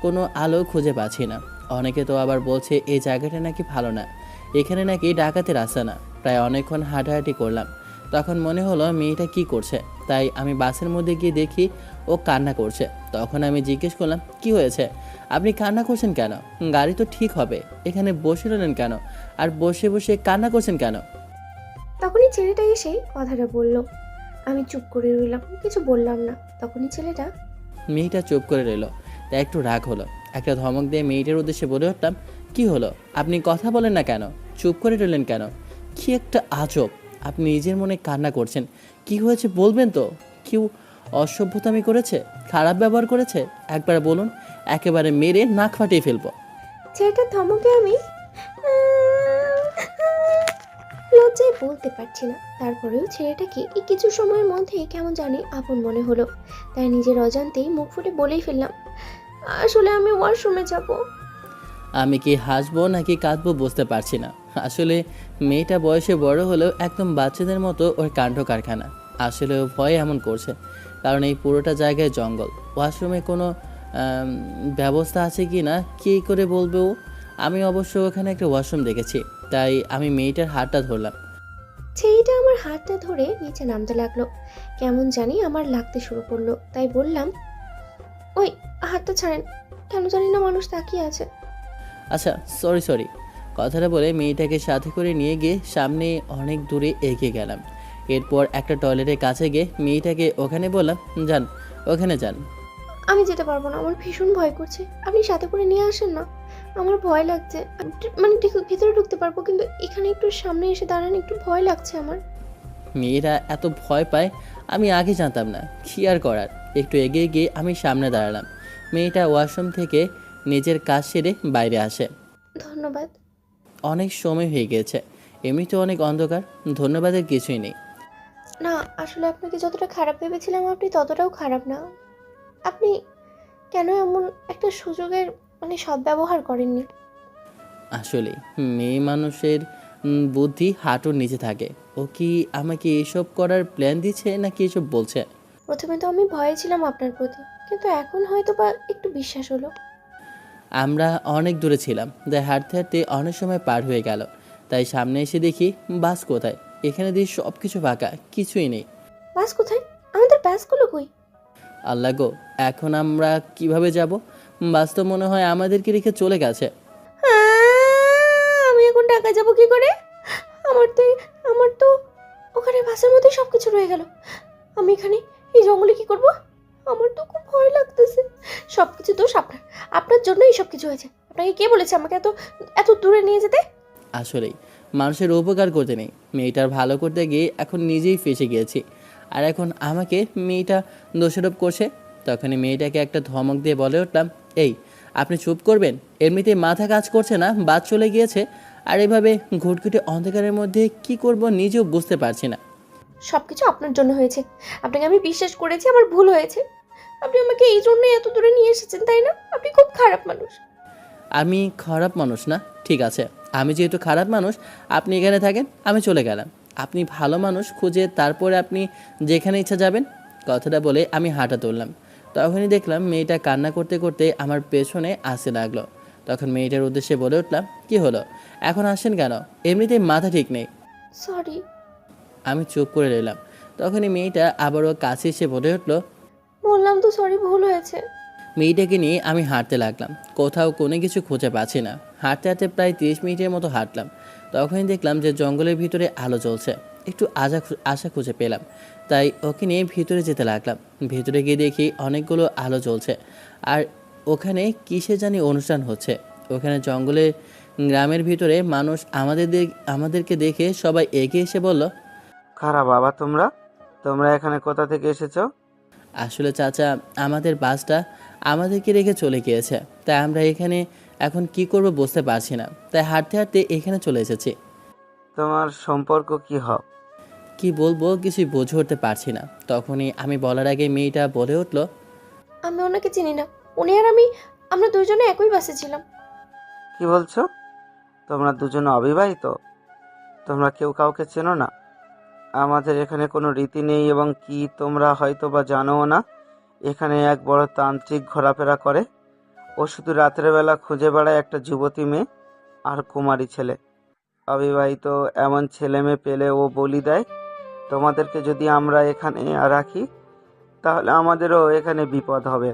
কোনো আলো খুঁজে পাচ্ছি না। অনেকে তো আবার বলছে এই জায়গাটা নাকি ভালো না, এখানে নাকি ডাকাতের রাস্তা না। প্রায় অনেকক্ষণ হাঁটাহাঁটি করলাম, তখন মনে হলো মেয়েটা কি করছে। তাই আমি বাসের মধ্যে গিয়ে দেখি ও কান্না করছে। তখন আমি জিজ্ঞেস করলাম, কি হয়েছে, আপনি কান্না করছেন কেন? গাড়ি তো ঠিক হবে, এখানে বসে রইলেন কেন? আর বসে বসে কান্না করছেন কেন? তখনই ছেলেটা এসে কথাটা বলল। আমি চুপ করে রইলাম, কিছু বললাম না। তখনই ছেলেটা, মেয়েটা চুপ করে রইল। তাই একটু রাগ হলো। একটা ধমক দিয়ে মেয়েটার উদ্দেশ্যে বলে উঠলাম, কি হলো, আপনি কথা বলেন না কেন? চুপ করে রইলেন কেন? কি একটা আজব, আপনি নিজের মনে কান্না করছেন। কি হয়েছে বলবেন তো? কেউ অসভ্যতামি করেছে, খারাপ ব্যবহার করেছে? একবার বলুন, একেবারে মেরে নাক ফাটিয়ে ফেলবো। ছেলেটার ধমকে আমি লজ্জায় বলতে পারছি না। তারপরেও ছেলেটাকে এই কিছু সময়ের মধ্যেই কেমন জানি আপন মনে হলো। তাই নিজের অজান্তেই মুখ ফুটে বলেই ফেললাম, আসলে আমি ওয়াশরুমে যাব। আমি কি হাসবো নাকি কাঁদবো বুঝতে পারছি না। আসলে মেয়েটা বয়সে বড় হলেও একদম বাচ্চাদের মতো ওর কাণ্ড কারখানা। আসলে ও ভয়ে এমন করছে, কারণ এই পুরোটা জায়গায় জঙ্গল। ওয়াশরুমে কোনো ব্যবস্থা আছে কি না কী করে বলবে ও? আমি অবশ্য ওখানে একটা ওয়াশরুম দেখেছি, তাই আমি মেয়েটার হাতটা ধরলাম। ছেলেটা আমার হাতটা ধরে নিচে নামতে লাগলো। কেমন জানি আমার লাগতে শুরু করলো। তাই বললাম, ওই হাতটা ছাড়েন, কেন জানি না মানুষ তাকিয়ে আছে। আচ্ছা, সরি। কথাটা বলে মেয়েটাকে সাথে করে নিয়ে গিয়ে সামনে অনেক দূরে এগিয়ে গেলাম। এরপর একটা টয়লেটের কাছে গিয়ে মেয়েটাকে ওখানে বললাম, যান, ওখানে যান। আমি যেতে পারবো না, আমার ভীষণ ভয় করছে। আপনি সাথে করে নিয়ে আসেন না, আমার ভয় লাগছে। মানে ঠিক ভিতরে ঢুকতে পারবো, কিন্তু এখানে একটু সামনে এসে দাঁড়ান, একটু ভয় লাগছে আমার। মেয়েরা এত ভয় পায় আমি আগে জানতাম না। কী আর করার, একটু এগিয়ে গিয়ে আমি সামনে দাঁড়ালাম। মেয়েটা ওয়াশরুম থেকে নিজের কাজ সেরে বাইরে আসে। ধন্যবাদ। অনেক সময় হয়ে গিয়েছে, এমনিতে অনেক অন্ধকার, ধন্যবাদের কিছুই নেই। না, আসলে আপনাকে যতটা খারাপ ভেবেছিলাম আপনি ততটাও খারাপ না। আপনি কেন এমন একটা সুযোগের সদ্ব্যবহার করেননি? আসলে মেয়ে মানুষের বুদ্ধি হাঁটুর নিচে থাকে। ও কি আমাকে এসব করার প্ল্যান দিচ্ছে নাকি এসব বলছে? প্রথমে তো আমি ভয়ে ছিলাম আপনার প্রতি, কিন্তু এখন হয়তো বা একটু বিশ্বাস হলো। আমরা অনেক দূরে ছিলাম, তাই হাঁটতে হাঁটতে অনেক সময় পার হয়ে গেল। তাই সামনে এসে দেখি বাস কোথায়। এখানে দিয়ে সব কিছু ফাঁকা, কিছুই নেই। বাস কোথায়? আমাদের বাসগুলো কই? আল্লাহ গো, এখন আমরা কিভাবে যাব? বাস তো মনে হয় আমাদেরকে রেখে চলে গেছে। আমি এখন ঢাকা যাব কি করে? আমার তো ওখানে বাসের মধ্যে সবকিছু রয়ে গেল। আমি এখানে এই জঙ্গলে কি করব? আমার তো খুব ভয় লাগতেছে। সবকিছু দোষ আপনার, আপনার জন্যই সবকিছু হয়েছে। আপনাকে কে বলেছে আমাকে এত এত দূরে নিয়ে যেতে? আসলেই মানুষের উপকার করতে নেই, মেয়েটার ভালো করতে গিয়ে এখন নিজেই ফেঁসে গিয়েছি। আর এখন আমাকে মেয়েটা দোষারোপ করছে। তখনই মেয়েটাকে একটা ধমক দিয়ে বলে উঠলাম, এই, আপনি চুপ করবেন? এমনিতেই মাথা কাজ করছে না, বাদ চলে গিয়েছে। আর এভাবে ঘুটঘুটে অন্ধকারের মধ্যে কি করব নিজেও বুঝতে পারছি না। সবকিছু আপনার জন্য হয়েছে। আপনাকে আমি বিশ্বাস করেছি, আমার ভুল হয়েছে। আপনি আমাকে এই জন্যই এত দূরে নিয়ে এসেছেন, তাই না? আপনি খুব খারাপ মানুষ। আমি খারাপ মানুষ না, ঠিক আছে। আমি যেহেতু খারাপ মানুষ, আপনি এখানে থাকেন, আমি চলে গেলাম। আপনি ভালো মানুষ খুঁজে তারপরে আপনি যেখানে ইচ্ছা যাবেন। কথাটা বলে আমি হাঁটা তুললাম। তখনই দেখলাম মেয়েটা কান্না করতে করতে আমার পেছনে আসতে লাগলো। তখন মেয়েটার উদ্দেশ্যে বলে উঠলাম, কি হলো, এখন আসেন কেন? এমনিতেই মাথা ঠিক নেই। সরি। আমি চুপ করে রইলাম। তখনই মেয়েটা আবারও কাছে এসে বলে উঠলো, বললাম তো সরি, ভুল হয়েছে। মেয়েটাকে নিয়ে আমি হাঁটতে লাগলাম, কোথাও কোনো কিছু খুঁজে পাচ্ছি না। হাঁটতে হাঁটতে প্রায় 30 মিনিটের মতো হাঁটলাম। তখনই দেখলাম যে জঙ্গলের ভিতরে আলো জ্বলছে। একটু আশা খুঁজে পেলাম, তাই ওকে নিয়ে ভিতরে যেতে লাগলাম। ভিতরে গিয়ে দেখি অনেকগুলো আলো জ্বলছে, আর ওখানে কিসে জানি অনুষ্ঠান হচ্ছে। ওখানে জঙ্গলের গ্রামের ভিতরে মানুষ আমাদেরকে দেখে সবাই এগিয়ে এসে বলল, কারা বাবা তোমরা? তোমরা এখানে কোথা থেকে এসেছো? আসলে চাচা আমাদের বাসটা আমাদেরকে রেখে চলে গিয়েছে, তাই আমরা এখানে এখন কি করব বুঝতে পারছি না, তাই হাঁটতে হাঁটতে এখানে চলে এসেছি। তোমার সম্পর্ক কি হয়? কি বলবো কিছুই বুঝে উঠতে পারছি না। তখনই আমি বলার আগে মেয়েটা বলে উঠলো, আমি ওনাকে চিনি না। উনি আর আমরা দুজনে একই বাসে ছিলাম। কি বলছো? তোমরা দুজনে অবিবাহিত? তোমরা কেউ কাউকে চেনো না? আমাদের এখানে কোনো রীতি নেই এবং কি তোমরা হয়তো বা জানোও না, এখানে এক বড় তান্ত্রিক ঘোরাফেরা করে। ও শুধু রাতের বেলা খুঁজে বেড়ায় একটা যুবতী মেয়ে আর কুমারী ছেলে। অবিবাহিত এমন ছেলে মেয়ে পেলে ও বলি দেয়। তোমাদেরকে যদি আমরা এখানে রাখি তাহলে আমাদেরও এখানে বিপদ হবে।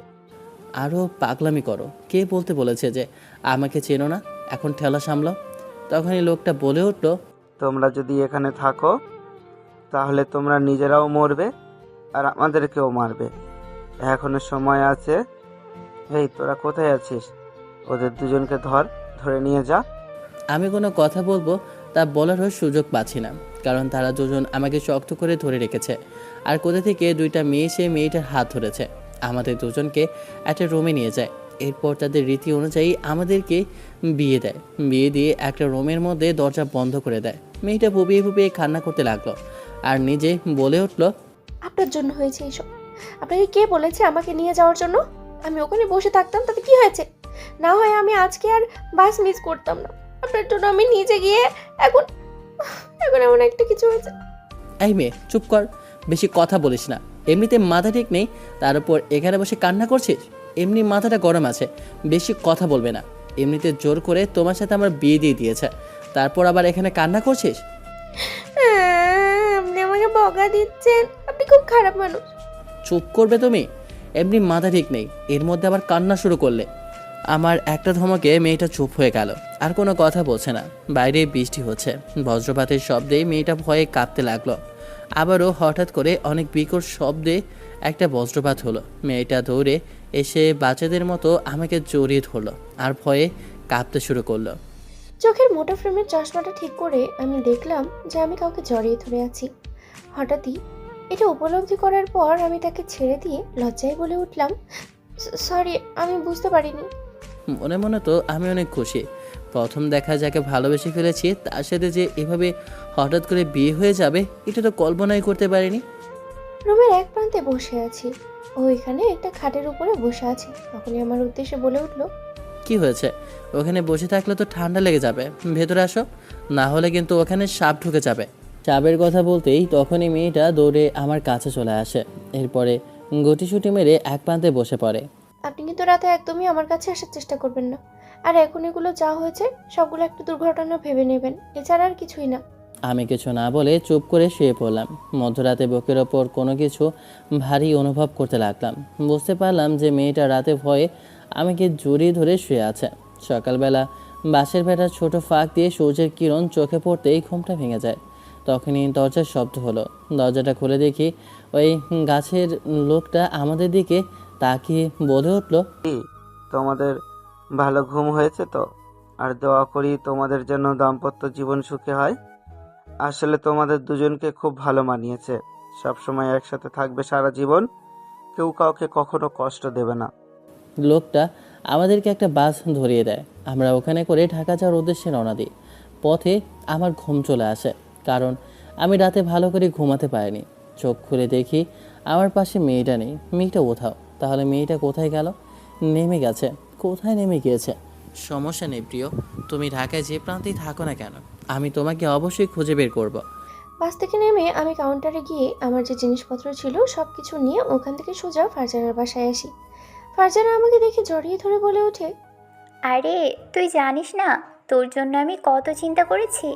আরও পাগলামি করো, কে বলতে বলেছে যে আমাকে চেনো না? এখন ঠেলা সামলাও। তখনই লোকটা বলে উঠলো, তোমরা যদি এখানে থাকো তাহলে তোমরা নিজেরাও মরবে আর আমাদেরকেও মারবে। এখনো সময় আছে। এই তোরা কোথায় আছিস? ওদের দুজনকে ধরে নিয়ে যা। আমি কোনো কথা বলবো তা বলারও সুযোগ পাচ্ছি না, কারণ তারা দুজন আমাকে শক্ত করে ধরে রেখেছে। আর কোথা থেকে দুইটা মেয়ে সে মেয়েটার হাত ধরেছে, আমাদের দুজনকে একটা রুমে নিয়ে যায়। এরপর তাদের রীতি অনুযায়ী আমাদেরকে বিয়ে দেয়। বিয়ে দিয়ে একটা রুমের মধ্যে দরজা বন্ধ করে দেয়। মেয়েটা ফুপিয়ে ফুপিয়ে কান্না করতে লাগলো আর নিজে বলে উঠলো, আপনার জন্য হয়েছে এইসব। আপনাকে কে বলেছে আমাকে নিয়ে যাওয়ার জন্য? আমি ওখানে বসে থাকতাম, তাতে কি হয়েছে? না হয় আমি আজকে আর বাস মিস করতাম না। আপনার জন্য আমি নিজে গিয়ে এখন এখন এমন একটা কিছু হয়েছে। এই মেয়ে চুপ কর, বেশি কথা বলিস না। এমনিতে মাথা ঠিক নেই, তার উপর এখানে বসে কান্না করছিস। এমনি মাথাটা গরম আছে, বেশি কথা বলবে না। এমনিতে জোর করে তোমার সাথে আমার বিয়ে দিয়ে দিয়েছে, তারপর আবার এখানে কান্না করছিস। আপনি আমাকে বকা দিচ্ছেন। আপনি খুব খারাপ মানুষ। চুপ করবে তুমি? এমনি মাথা ঠিক নেই, এর মধ্যে আবার কান্না শুরু করলে। আমার একটা ধমকে মেয়েটা চুপ হয়ে গেল, আর কোনো কথা বলছে না। বাইরে বৃষ্টি হচ্ছে, বজ্রপাতের শব্দে মেয়েটা ভয়ে কাঁপতে লাগলো। আবারও হঠাৎ করে অনেক বিকট শব্দে একটা বজ্রপাত হলো। মেয়েটা দৌড়ে এসে বাচ্চাদের মতো আমাকে জড়িয়ে ধরলো আর ভয়ে কাঁপতে শুরু করলো। চোখের মোটা ফ্রেমের চশমাটা ঠিক করে আমি দেখলাম যে আমি কাউকে জড়িয়ে ধরে আছি। হঠাৎই এটা উপলব্ধি করার পর আমি তাকে ছেড়ে দিয়ে লজ্জায় বলে উঠলাম, সরি, আমি বুঝতে পারিনি। মনে মনে তো আমি অনেক খুশি। প্রথম দেখা যাকে ভালোবেসে ফেলেছি তার সাথে যে এভাবে হঠাৎ করে বিয়ে হয়ে যাবে, এটা তো কল্পনাই করতে পারিনি। রুমের এক প্রান্তে বসে আছি, ও এখানে একটা খাটের উপরে বসে আছে। তখনই আমার উদ্দেশ্যে বলে উঠলো, কি হয়েছে? ওখানে বসে থাকলে তো ঠান্ডা লেগে যাবে, ভেতরে আসো, না হলে কিন্তু ওখানে সাপ ঢুকে যাবে। সাপের কথা বলতেই তখনই মেয়েটা দৌড়ে আমার কাছে চলে আসে। এরপরে গুটিসুটি মেরে এক প্রান্তে বসে পড়ে। আপনি কিন্তু রাতে একদমই আমার কাছে আসার চেষ্টা করবেন না। আর এখন এগুলো যা হয়েছে সবগুলো একটা দুর্ঘটনা ভেবে নেবেন, এছাড়া আর কিছুই না। আমি কিছু না বলে চুপ করে শুয়ে পড়লাম। মধ্যরাতে বুকের ওপর কোনো কিছু ভারী অনুভব করতে লাগলাম। বুঝতে পারলাম যে মেয়েটা রাতে ভয়ে আমাকে জড়িয়ে ধরে শুয়ে আছে। সকালবেলা বাঁশের ভেটার ছোট ফাঁক দিয়ে সূর্যের কিরণ চোখে পড়তেই ঘুমটা ভেঙে যায়। তখনই দরজার শব্দ হলো। দরজাটা খুলে দেখি ওই গাছের লোকটা আমাদের দিকে তাকিয়ে বলে উঠলো, কি তোমাদের ভালো ঘুম হয়েছে তো? আর দোয়া করি তোমাদের জন্য দাম্পত্য জীবন সুখে হয়। আসলে তোমাদের দুজনকে খুব ভালো মানিয়েছে। সবসময় একসাথে থাকবে সারা জীবন, কেউ কাউকে কখনো কষ্ট দেবে না। লোকটা আমাদেরকে একটা বাস ধরিয়ে দেয়। আমরা ওখানে করে ঢাকা যাওয়ার উদ্দেশ্যে রওনা দিই। পথে আমার ঘুম চলে আসে, কারণ আমি রাতে ভালো করে ঘুমাতে পারিনি। চোখ খুলে দেখি আমার পাশে মেয়েটা নেই। মেয়েটা কোথাও, তাহলে মেয়েটা কোথায় গেল? নেমে গেছে। কোথায় নেমে গিয়েছে? সমস্যা নেই প্রিয়, তুমি ঢাকায় যে প্রান্তেই থাকো না কেন, আমি তোমাকে অবশ্যই খুঁজে বের করব। বাস থেকে নেমে আমি কাউন্টারে গিয়ে আমার যে জিনিসপত্র ছিল সব কিছু নিয়ে ওখান থেকে সোজা ফারজানার বাসায় আসি। ফারজানা আমাকে দেখে জড়িয়ে ধরে বলে ওঠে, আরে তুই জানিস না তোর জন্য আমি কত চিন্তা করেছি।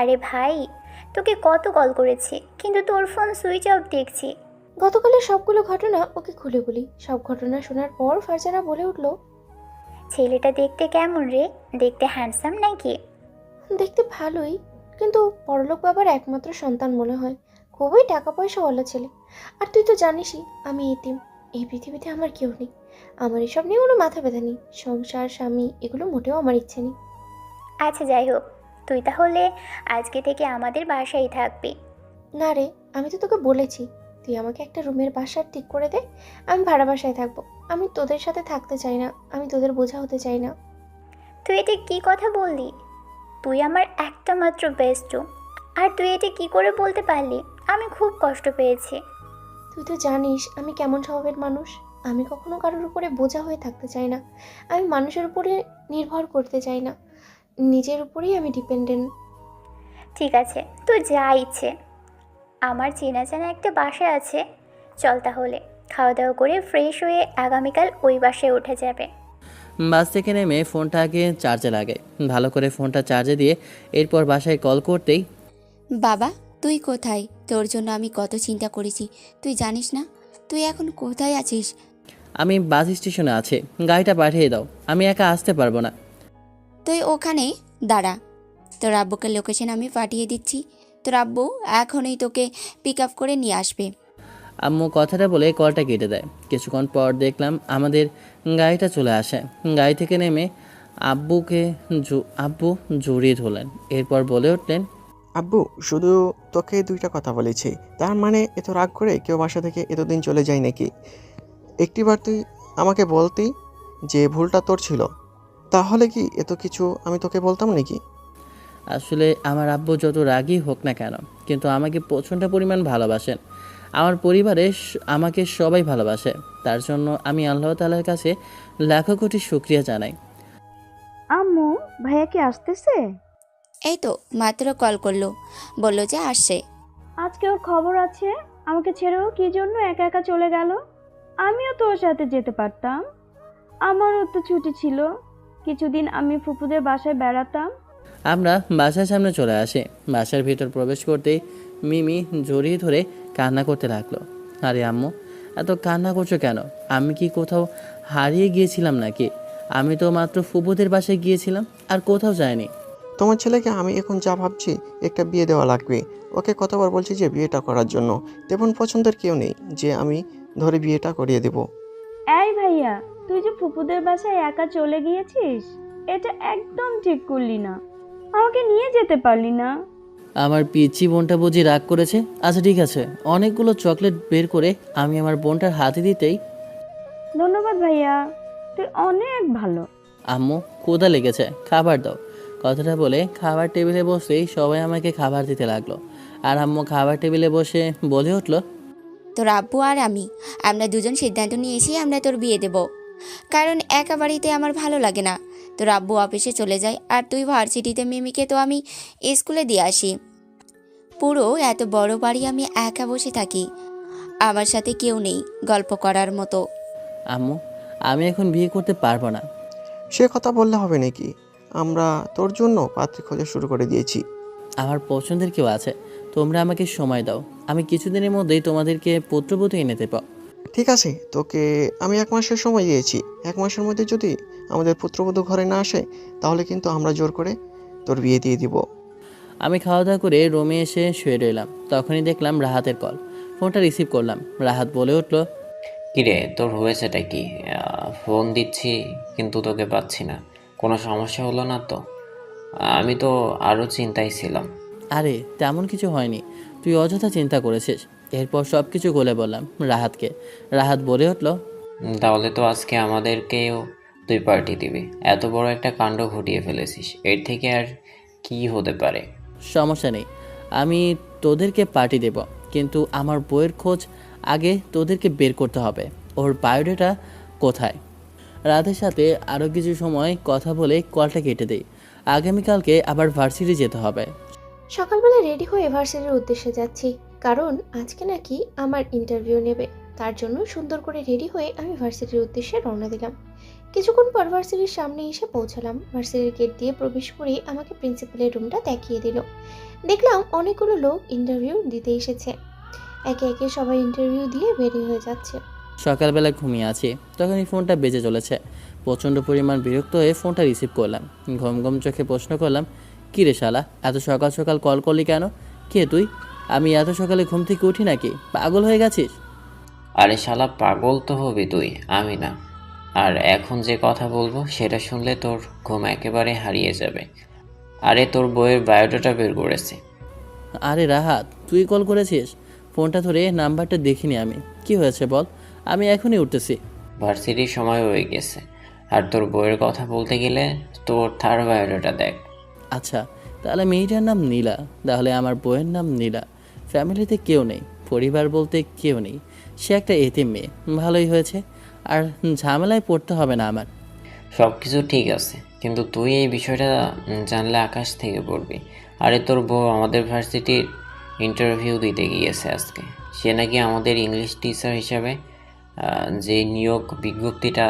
আরে ভাই, তোকে কত কল করেছি কিন্তু তোর ফোন সুইচ অফ দেখছি। গতকালের সবগুলো ঘটনা ওকে খুলে বলি। সব ঘটনা শোনার পর ফারজানা বলে উঠল, ছেলেটা দেখতে কেমন রে? দেখতে হ্যান্ডসাম নাকি? দেখতে ভালোই, কিন্তু বড়লোক বাবার একমাত্র সন্তান মনে হয়। খুবই টাকা পয়সাওয়ালা ছেলে। আর তুই তো জানিসই আমি এতিম। এই পৃথিবীতে আমার কেউ নেই। আমার এসব নিয়ে কোনো মাথা ব্যথা নেই। সংসার, স্বামী, এগুলো মোটেও আমার ইচ্ছে নেই। আচ্ছা যাই হোক, তুই তাহলে আজকে থেকে আমাদের বাসায় থাকবি। না রে, আমি তো তোকে বলেছি তুই আমাকে একটা রুমের বাসা ঠিক করে দে, আমি ভাড়া বাসায় থাকবো। আমি তোদের সাথে থাকতে চাই না, আমি তোদের বোঝা হতে চাই না। তুই এটা কি কথা বললি? তুই আমার একটা মাত্র বেস্ট, আর তুই এটা কি করে বলতে পারলি? আমি খুব কষ্ট পেয়েছি। তুই তো জানিস আমি কেমন স্বভাবের মানুষ। আমি কখনো কারোর উপরে বোঝা হয়ে থাকতে চাই না, আমি মানুষের উপরে নির্ভর করতে চাই না, নিজের উপরেই আমি ডিপেন্ডেন্ট। ঠিক আছে, তোর যা ইচ্ছে। আমার চেনা জানা একটা বাসা আছে, চল তাহলে। খাওয়া দাওয়া করে ফ্রেশ হয়ে আগামীকাল ওই বাসায় উঠে যাবে। বাস থেকে নেমে ফোনটা আগে চার্জে লাগে, ভালো করে ফোনটা চার্জে দিয়ে এরপর বাসায় কল করতেই, বাবা, তুই কোথায়? তোর জন্য আমি কত চিন্তা করেছি, তুই জানিস না? তুই এখন কোথায় আছিস? আমি বাস স্টেশনে আছি, গাড়িটা পাঠিয়ে দাও, আমি একা আসতে পারবো না। তুই ওখানে দাঁড়া, তোর আব্বুকে লোকেশন আমি পাঠিয়ে দিচ্ছি। তোর আব্বু এখনই তোকে পিক আপ করে নিয়ে আসবে। আম্মু কথাটা বলে কলটা কেটে দেয়। কিছুক্ষণ পর দেখলাম আমাদের গাড়িটা চলে আসে। গাড়ি থেকে নেমে আব্বু জড়িয়ে ধরলেন, এরপর বলে উঠলেন, আব্বু, শুধু তোকে দুইটা কথা বলেছি, তার মানে এত রাগ করে কেউ বাসা থেকে এতদিন চলে যায় নাকি? একটিবার তুই আমাকে বলতি যে ভুলটা তোর ছিল, তাহলে কি এত কিছু আমি তোকে বলতাম নাকি? আসলে আমার আব্বু যত রাগই হোক না কেন, কিন্তু আমাকে প্রচণ্ড পরিমাণ ভালোবাসেন। আমার পরিবারে আমাকে সবাই ভালোবাসে, তার জন্য আমি আল্লাহ তাআলার কাছে লাখো কোটি শুকরিয়া জানাই। আম্মু, ভাইয়া কি আসতেছে? এই তো মাত্র কল করলো, বললো যে আসছে। আজকে ওর খবর আছে, আমাকে ছেড়েও কি জন্য একা একা চলে গেল? আমিও তো ওর সাথে যেতে পারতাম, আমারও তো ছুটি ছিল। কিছুদিন আমি ফুপুদের বাসায় বেড়াতাম। আমরা বাসার সামনে চলে আসি। বাসার ভিতর প্রবেশ করতেই মিমি জড়িয়ে ধরে কান্না করতে লাগলো। আরে আম্মু, এত কান্না করছো কেন? আমি কি কোথাও হারিয়ে গিয়েছিলাম নাকি? আমি তো মাত্র ফুপুদের বাসায় গিয়েছিলাম, আর কোথাও যাইনি। তোমার ছেলেকে আমি এখন যা ভাবছি, একটা বিয়ে দেওয়া লাগবে। ওকে কতবার বলছি যে বিয়েটা করার জন্য, তেমন পছন্দের কেউ নেই যে আমি ধরে বিয়েটা করিয়ে দেব। এই ভাইয়া, তুই যে ফুপুদের বাসায় একা চলে গিয়েছিস, এটা একদম ঠিক করলি না। আমাকে নিয়ে যেতে পারলি না? আমার পিচ্ছি বোনটা বুঝি রাগ করেছে। আচ্ছা ঠিক আছে, অনেকগুলো চকলেট বের করে আমি আমার বোনটার হাতে দিতেই, ধন্যবাদ ভাইয়া, তুই অনেক ভালো। আম্মু ক্ষুধা লেগেছে, খাবার দাও। কথাটা বলে খাবার টেবিলে বসেই সবাই আমাকে খাবার দিতে লাগলো। আর আম্মু খাবার টেবিলে বসে বলে উঠলো, তোর আব্বু আর আমরা দুজন সিদ্ধান্ত নিয়েছি আমরা তোর বিয়ে দেব। কারণ একা বাড়িতে আমার ভালো লাগে না। তোর আব্বু অফিসে চলে যায় আর তুই ভার্সিটিতে, মিমিকে তো আমি স্কুলে দিয়ে আসি। পুরো এত বড় বাড়ি আমি একা বসে থাকি, আমার সাথে কেউ নেই গল্প করার মতো। আম্মু আমি এখন বিয়ে করতে পারবো না। সে কথা বললে হবে নাকি? আমরা তোর জন্য পাত্রী খোঁজা শুরু করে দিয়েছি। আমার পছন্দের কেউ আছে, তোমরা আমাকে সময় দাও, আমি কিছুদিনের মধ্যেই তোমাদেরকে পুত্রবধূ এনে দেব। ঠিক আছে, তোকে আমি 1 মাসের সময় দিয়েছি। 1 মাসের মধ্যে যদি আমাদের পুত্রবধূ ঘরে না আসে, তাহলে কিন্তু আমরা জোর করে তোর বিয়ে দিয়ে দিব। আমি খাওয়া দাওয়া করে রুমে এসে শুয়ে রইলাম। তখনই দেখলাম রাহাতের কল। ফোনটা রিসিভ করলাম। রাহাত বলে উঠলো, কিরে, তোর হয়েছেটা কি? ফোন দিচ্ছি কিন্তু তোকে পাচ্ছি না। কোনো সমস্যা হলো না তো? আমি তো আরও চিন্তায় ছিলাম। আরে তেমন কিছু হয়নি, তুই অযথা চিন্তা করেছিস। এরপর সব কিছু বলে বললাম রাহাতকে। রাহাত বলে উঠলো, তাহলে তো আজকে আমাদেরকেও তুই পার্টি দিবি। এত বড় একটা কাণ্ড ঘটিয়ে ফেলেছিস, এর থেকে আর কি হতে পারে? সমস্যা নেই, আমি তোদেরকে পার্টি দেব, কিন্তু আমার বইয়ের খোঁজ আগে তোদেরকে বের করতে হবে। ওর বায়োডাটা কোথায়? রাতের সাথে আরও কিছু সময় কথা বলে কলটা কেটে দেই। আগামীকালকে আবার ভার্সিটি যেতে হবে। সকালবেলা রেডি হয়ে ভার্সিটির উদ্দেশ্যে যাচ্ছি, কারণ আজকে নাকি আমার ইন্টারভিউ নেবে। তার জন্য সুন্দর করে রেডি হয়ে আমি ভার্সিটির উদ্দেশ্যে রওনা দিলাম। কিছুক্ষণ পর ভার্সিটির সামনে এসে পৌঁছালাম। ভার্সিটির গেট দিয়ে প্রবেশ করেই আমাকে প্রিন্সিপালের রুমটা দেখিয়ে দিল। দেখলাম অনেকগুলো লোক ইন্টারভিউ দিতে এসেছে। একে একে সবাই ইন্টারভিউ দিয়ে বেরিয়ে হয়ে যাচ্ছে। সকালবেলা ঘুমিয়ে আছি, তখনই ফোনটা বেজে চলেছে। প্রচণ্ড পরিমাণ বিরক্ত হয়ে ফোনটা রিসিভ করলাম। ঘম ঘম চোখে প্রশ্ন করলাম, কী রে শালা, এত সকাল সকাল কল করলি কেন? কে তুই? আমি এত সকালে ঘুম থেকে উঠি নাকি? পাগল হয়ে গেছিস? আরে শালা, পাগল তো হবি তুই, আমি না। আর এখন যে কথা বলবো সেটা শুনলে তোর ঘুম একেবারে হারিয়ে যাবে। আরে তোর বইয়ের বায়োডাটা বের করেছে। আরে রাহাত, তুই কল করেছিস? ফোনটা ধরে নাম্বারটা দেখিনি আমি। কি হয়েছে বল, আমি এখনই উঠতেছি। ভার্সিটির সময় হয়ে গেছে, আর তোর বইয়ের কথা বলতে গেলে তোর থার্ড বায়োডাটা দেখ। আচ্ছা, তাহলে মেয়েটার নাম নীলা, তাহলে আমার বইয়ের নাম নীলা। ফ্যামিলিতে কেউ নেই, পরিবার বলতে কেউ নেই। সে একটা এতিম মেয়ে, ভালোই হয়েছে। আর ঝামেলায় পড়তে হবে না আমার। সব কিছু ঠিক আছে, কিন্তু তুই এই বিষয়টা জানলে আকাশ থেকে পড়বি। আরে তোর বউ আমাদের ভার্সিটির ইন্টারভিউ দিতে গিয়েছে আজকে। সে নাকি আমাদের ইংলিশ টিচার হিসাবে যে নিয়োগ বিজ্ঞপ্তিটা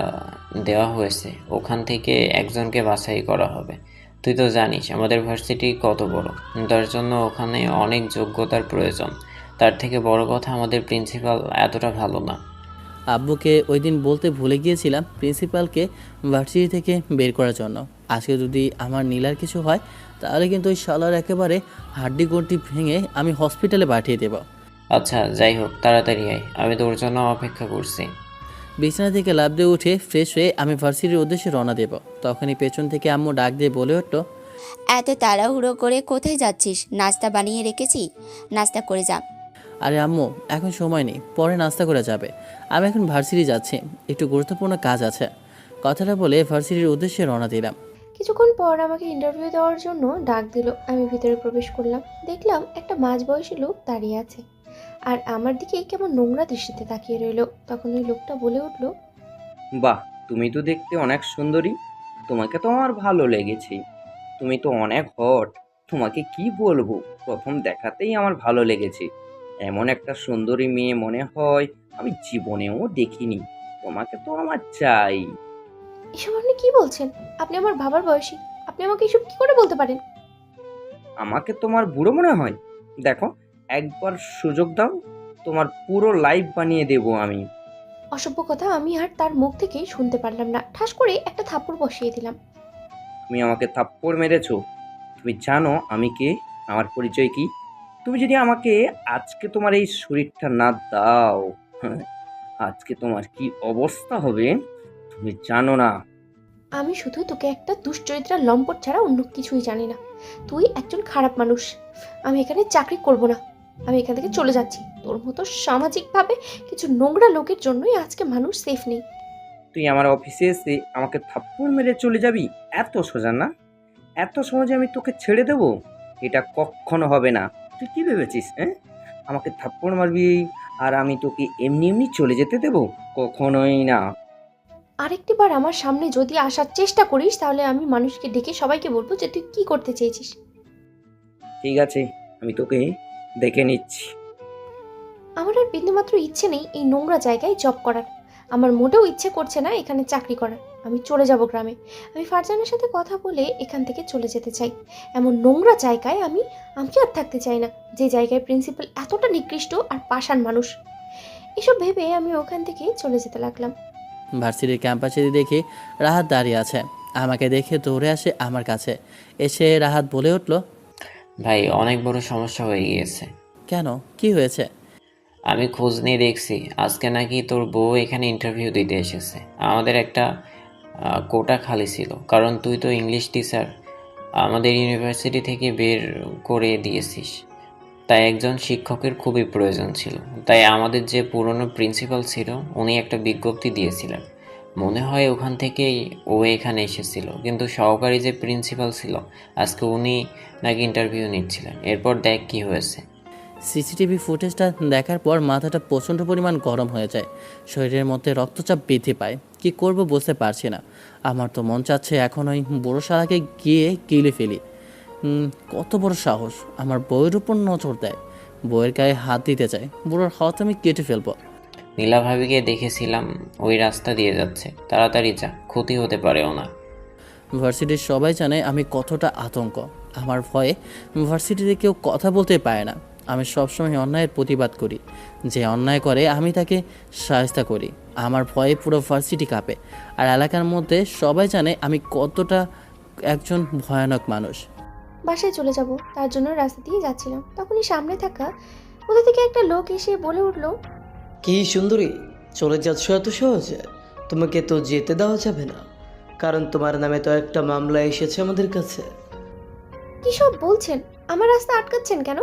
দেওয়া হয়েছে ওখান থেকে একজনকে বাছাই করা হবে। তুই তো জানিস আমাদের ভার্সিটি কত বড়, তার জন্য ওখানে অনেক যোগ্যতার প্রয়োজন। তার থেকে বড় কথা, আমাদের প্রিন্সিপাল এতটা ভালো না। আব্বুকে ওই দিন বলতে ভুলে গিয়েছিলাম প্রিন্সিপালকে ভার্সিটি থেকে বের করার জন্য। আজকে যদি আমার নীলার কিছু হয় তাহলে কিন্তু ওই শালার একেবারে হাড্ডি গড্ডি ভেঙে আমি হসপিটালে পাঠিয়ে দেব। আচ্ছা যাই হোক, তাড়াতাড়ি আয়, আমি তোর জন্য অপেক্ষা করছি। বিছানা থেকে লাফ দিয়ে উঠে ফ্রেশ হয়ে আমি ভার্সিটির উদ্দেশ্যে রওনা দেব। তখনই পেছন থেকে আম্মু ডাক দিয়ে বলে উঠল, এত তাড়াহুড়ো করে কোথায় যাচ্ছিস? নাস্তা বানিয়ে রেখেছি, নাস্তা করে যা। আরে আম্মু, এখন সময় নেই, পরে নাস্তা করে যাবে। আমি এখন ভার্সিটি যাচ্ছি, একটু গুরুত্বপূর্ণ কাজ আছে। কথাটা বলে ভার্সিটির উদ্দেশ্যে রওনা দিলাম। কিছুক্ষণ পর আমাকে ইন্টারভিউ দেওয়ার জন্য ডাক দিল। আমি ভিতরে প্রবেশ করলাম, দেখলাম একটা মাঝবয়সী লোক দাঁড়িয়ে আছে আর আমার দিকে কেমন নোংরা দৃষ্টিতে তাকিয়ে রইল। তখন ওই লোকটা বলে উঠল, বাহ, তুমি তো দেখতে অনেক সুন্দরী, তোমাকে তো আমার ভালো লেগেছে। তুমি তো অনেক হট, তোমাকে কি বলবো, প্রথম দেখাতেই আমার ভালো লেগেছে। এমন একটা সুন্দরী মেয়ে মনে হয় আমি জীবনেও দেখিনি। তোমাকে তো আমার চাই। এসব আপনি কি বলছেন? আপনি আমার বাবার বয়সী, আপনি আমাকে এসব কি করে বলতে পারেন? আমাকে তোমার বুড়ো মনে হয়? দেখো, একবার সুযোগ দাও, তোমার পুরো লাইফ বানিয়ে দেবো আমি। অসভ্য কথা আমি আর তার মুখ থেকে শুনতে পারলাম না। ঠাস করে একটা থাপ্পড় বসিয়ে দিলাম। তুমি আমাকে থাপ্পড় মেরেছো? তুমি জানো আমি কে, আমার পরিচয় কি? তুমি যদি আমাকে আজকে তোমার এই শরীরটা না দাও, আজকে তোমার কি অবস্থা হবে তুমি জানো না। আমি শুধু তোকে একটা দুশ্চরিত্রা লম্পট ছাড়া অন্য কিছুই জানি না। তুই একজন খারাপ মানুষ। আমি এখানে চাকরি করব না, আমি এখান থেকে চলে যাচ্ছি। তোর মতো সামাজিকভাবে কিছু নোংরা লোকের জন্যই আজকে মানুষ সেফ নেই। তুই আমার অফিসে এসে আমাকে থাপ্পড় মেরে চলে যাবি? এত সোজা না, এত সহজে আমি তোকে ছেড়ে দেবো? এটা কখনো হবে না। তুই কি ভেবেছিস আমাকে থাপ্পড় মারবি আর আমি তোকে এমনি এমনি চলে যেতে দেবো? কখনোই না। আরেকটি বার আমার সামনে যদি আসার চেষ্টা করিস তাহলে আমি মানুষকে ডেকে সবাইকে বলবো যে তুই কি করতে চেয়েছিস। ঠিক আছে, আমি তোকে দেখে নিচ্ছি। আমার আর বিন্দুমাত্র ইচ্ছে নেই এই নোংরা জায়গায় জব করার। আমার মোটেও ইচ্ছে করছে না এখানে চাকরি করার। আমি চলে যাব গ্রামে। আমি ফারজানের সাথে কথা বলে এখান থেকে চলে যেতে চাই। এমন নোংরা জায়গায় আমি আর থাকতে চাই না, যে জায়গায় প্রিন্সিপাল এতটা নিকৃষ্ট আর পাষাণ মানুষ। এসব ভেবে আমি ওখান থেকে চলে যেতে লাগলাম। ভার্সিটির ক্যাম্পাসে দেখি রাহাত দাঁড়িয়ে আছে। আমাকে দেখে দৌড়ে আসে আমার কাছে। এসে রাহাত বলে উঠল, ভাই, অনেক বড় সমস্যা হয়ে গিয়েছে। কেন, কি হয়েছে? আমি খোঁজ নিয়ে দেখছি আজকে নাকি তোর বউ এখানে ইন্টারভিউ দিতে এসেছে। আমাদের একটা কোটা খালি ছিল, কারণ তুই তো ইংলিশ টিচার আমাদের ইউনিভার্সিটি থেকে বের করে দিয়েছিস। তাই একজন শিক্ষকের খুবই প্রয়োজন ছিল। তাই আমাদের যে পুরনো প্রিন্সিপাল ছিল উনি একটা বিজ্ঞপ্তি দিয়েছিলেন। মনে হয় ওখান থেকেই ও এখানে এসেছিল। কিন্তু সহকারী যে প্রিন্সিপাল ছিল আজকে উনি নাকি ইন্টারভিউ নিচ্ছিলেন। এরপর দেখ কি হয়েছে। সিসিটিভি ফুটেজটা দেখার পর মাথাটা প্রচণ্ড পরিমাণ গরম হয়ে যায়, শরীরের মধ্যে রক্তচাপ বৃদ্ধি পায়। কি করব বুঝতে পারছি না। আমার তো মন চাচ্ছে এখন ওই বুড়ো শালাকে গিয়ে গিলে ফেলি। কত বড় সাহস, আমার বউয়ের উপর নজর দেয়, বউয়ের গায়ে হাত দিতে চায়। বুড়োর হাত আমি কেটে ফেলবো। নীলা ভাবিকে দেখেছিলাম ওই রাস্তা দিয়ে যাচ্ছে, তাড়াতাড়ি যা, ক্ষতি হতে পারে ওনার। ভার্সিটির সবাই জানে আমি কতটা আতঙ্ক। আমার ভয়ে ভার্সিটিতে কেউ কথা বলতে পারে না। আমি সবসময় অন্যায়ের প্রতিবাদ করি, যে অন্যায় করে আমি তাকে সাহায্য করি। আমার ভয়ে পুরো ভার্সিটি কাঁপে, আর এলাকার মধ্যে সবাই জানে আমি কতটা একজন ভয়ানক মানুষ। বাসায় চলে যাব, তার জন্য রাস্তা দিয়ে যাচ্ছিলাম। তখনই সামনে থাকা কোথা থেকে একটা লোক এসে বলে উঠল, কি সুন্দরী, চলে যাচ্ছ এত সহজে? তোমাকে তো যেতে দেওয়া যাবে না, কারণ তোমার নামে তো একটা মামলা এসেছে আমাদের কাছে। কি সব বলছেন? আমার রাস্তা আটকাচ্ছেন কেন?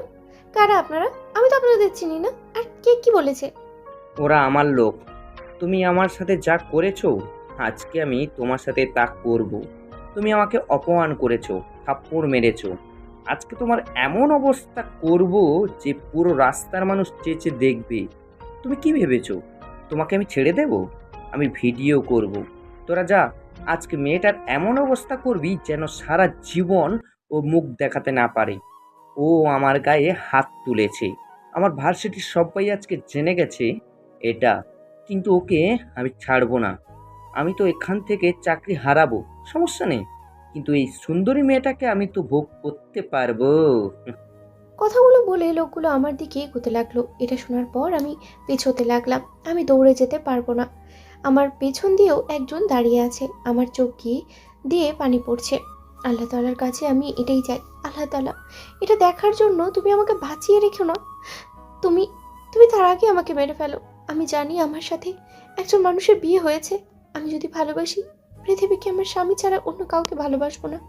কারা আপনারা? আমি তো আপনাদের চিনি না। আর কে কি বলেছে? ওরা আমার লোক। তুমি আমার সাথে যা করেছো, আজকে আমি তোমার সাথে তা করব। তুমি আমাকে অপমান করেছো, থাপ্পড় মেরেছো। আজকে তোমার এমন অবস্থা করব যে পুরো রাস্তার মানুষ চেঁচে দেখবে। তুমি কি ভেবেছো তোমাকে আমি ছেড়ে দেব? আমি ভিডিও করব। তোরা যা, আজকে মেয়েটার এমন অবস্থা করবি যেন সারা জীবন ও মুখ দেখাতে না পারে। ও আমার গায়ে হাত তুলেছে, আমার ভার্সিটির সবাই আজকে জেনে গেছে এটা। কিন্তু ওকে আমি ছাড়বো না। আমি তো এখান থেকে চাকরি হারাবো, সমস্যা নেই, কিন্তু এই সুন্দরী মেয়েটাকে আমি তো ভোগ করতে পারবো। কথাগুলো বলে লোকগুলো আমার দিকে এগোতে লাগলো। এটা শোনার পর আমি পেছোতে লাগলাম। আমি দৌড়ে যেতে পারবো না। আমার পেছন দিয়েও একজন দাঁড়িয়ে আছে। আমার চোখ দিয়ে পানি পড়ছে। আল্লাহ তাআলার কাছে আমি এটাই চাই, আল্লাহ তাআলা, এটা দেখার জন্য তুমি আমাকে বাঁচিয়ে রেখো না। তুমি তুমি তার আগে আমাকে মেরে ফেলো। আমি জানি আমার সাথে একজন মানুষের বিয়ে হয়েছে। আমি যদি ভালোবাসি, পৃথিবীকে আমার স্বামী ছাড়া অন্য কাউকে ভালোবাসবো না।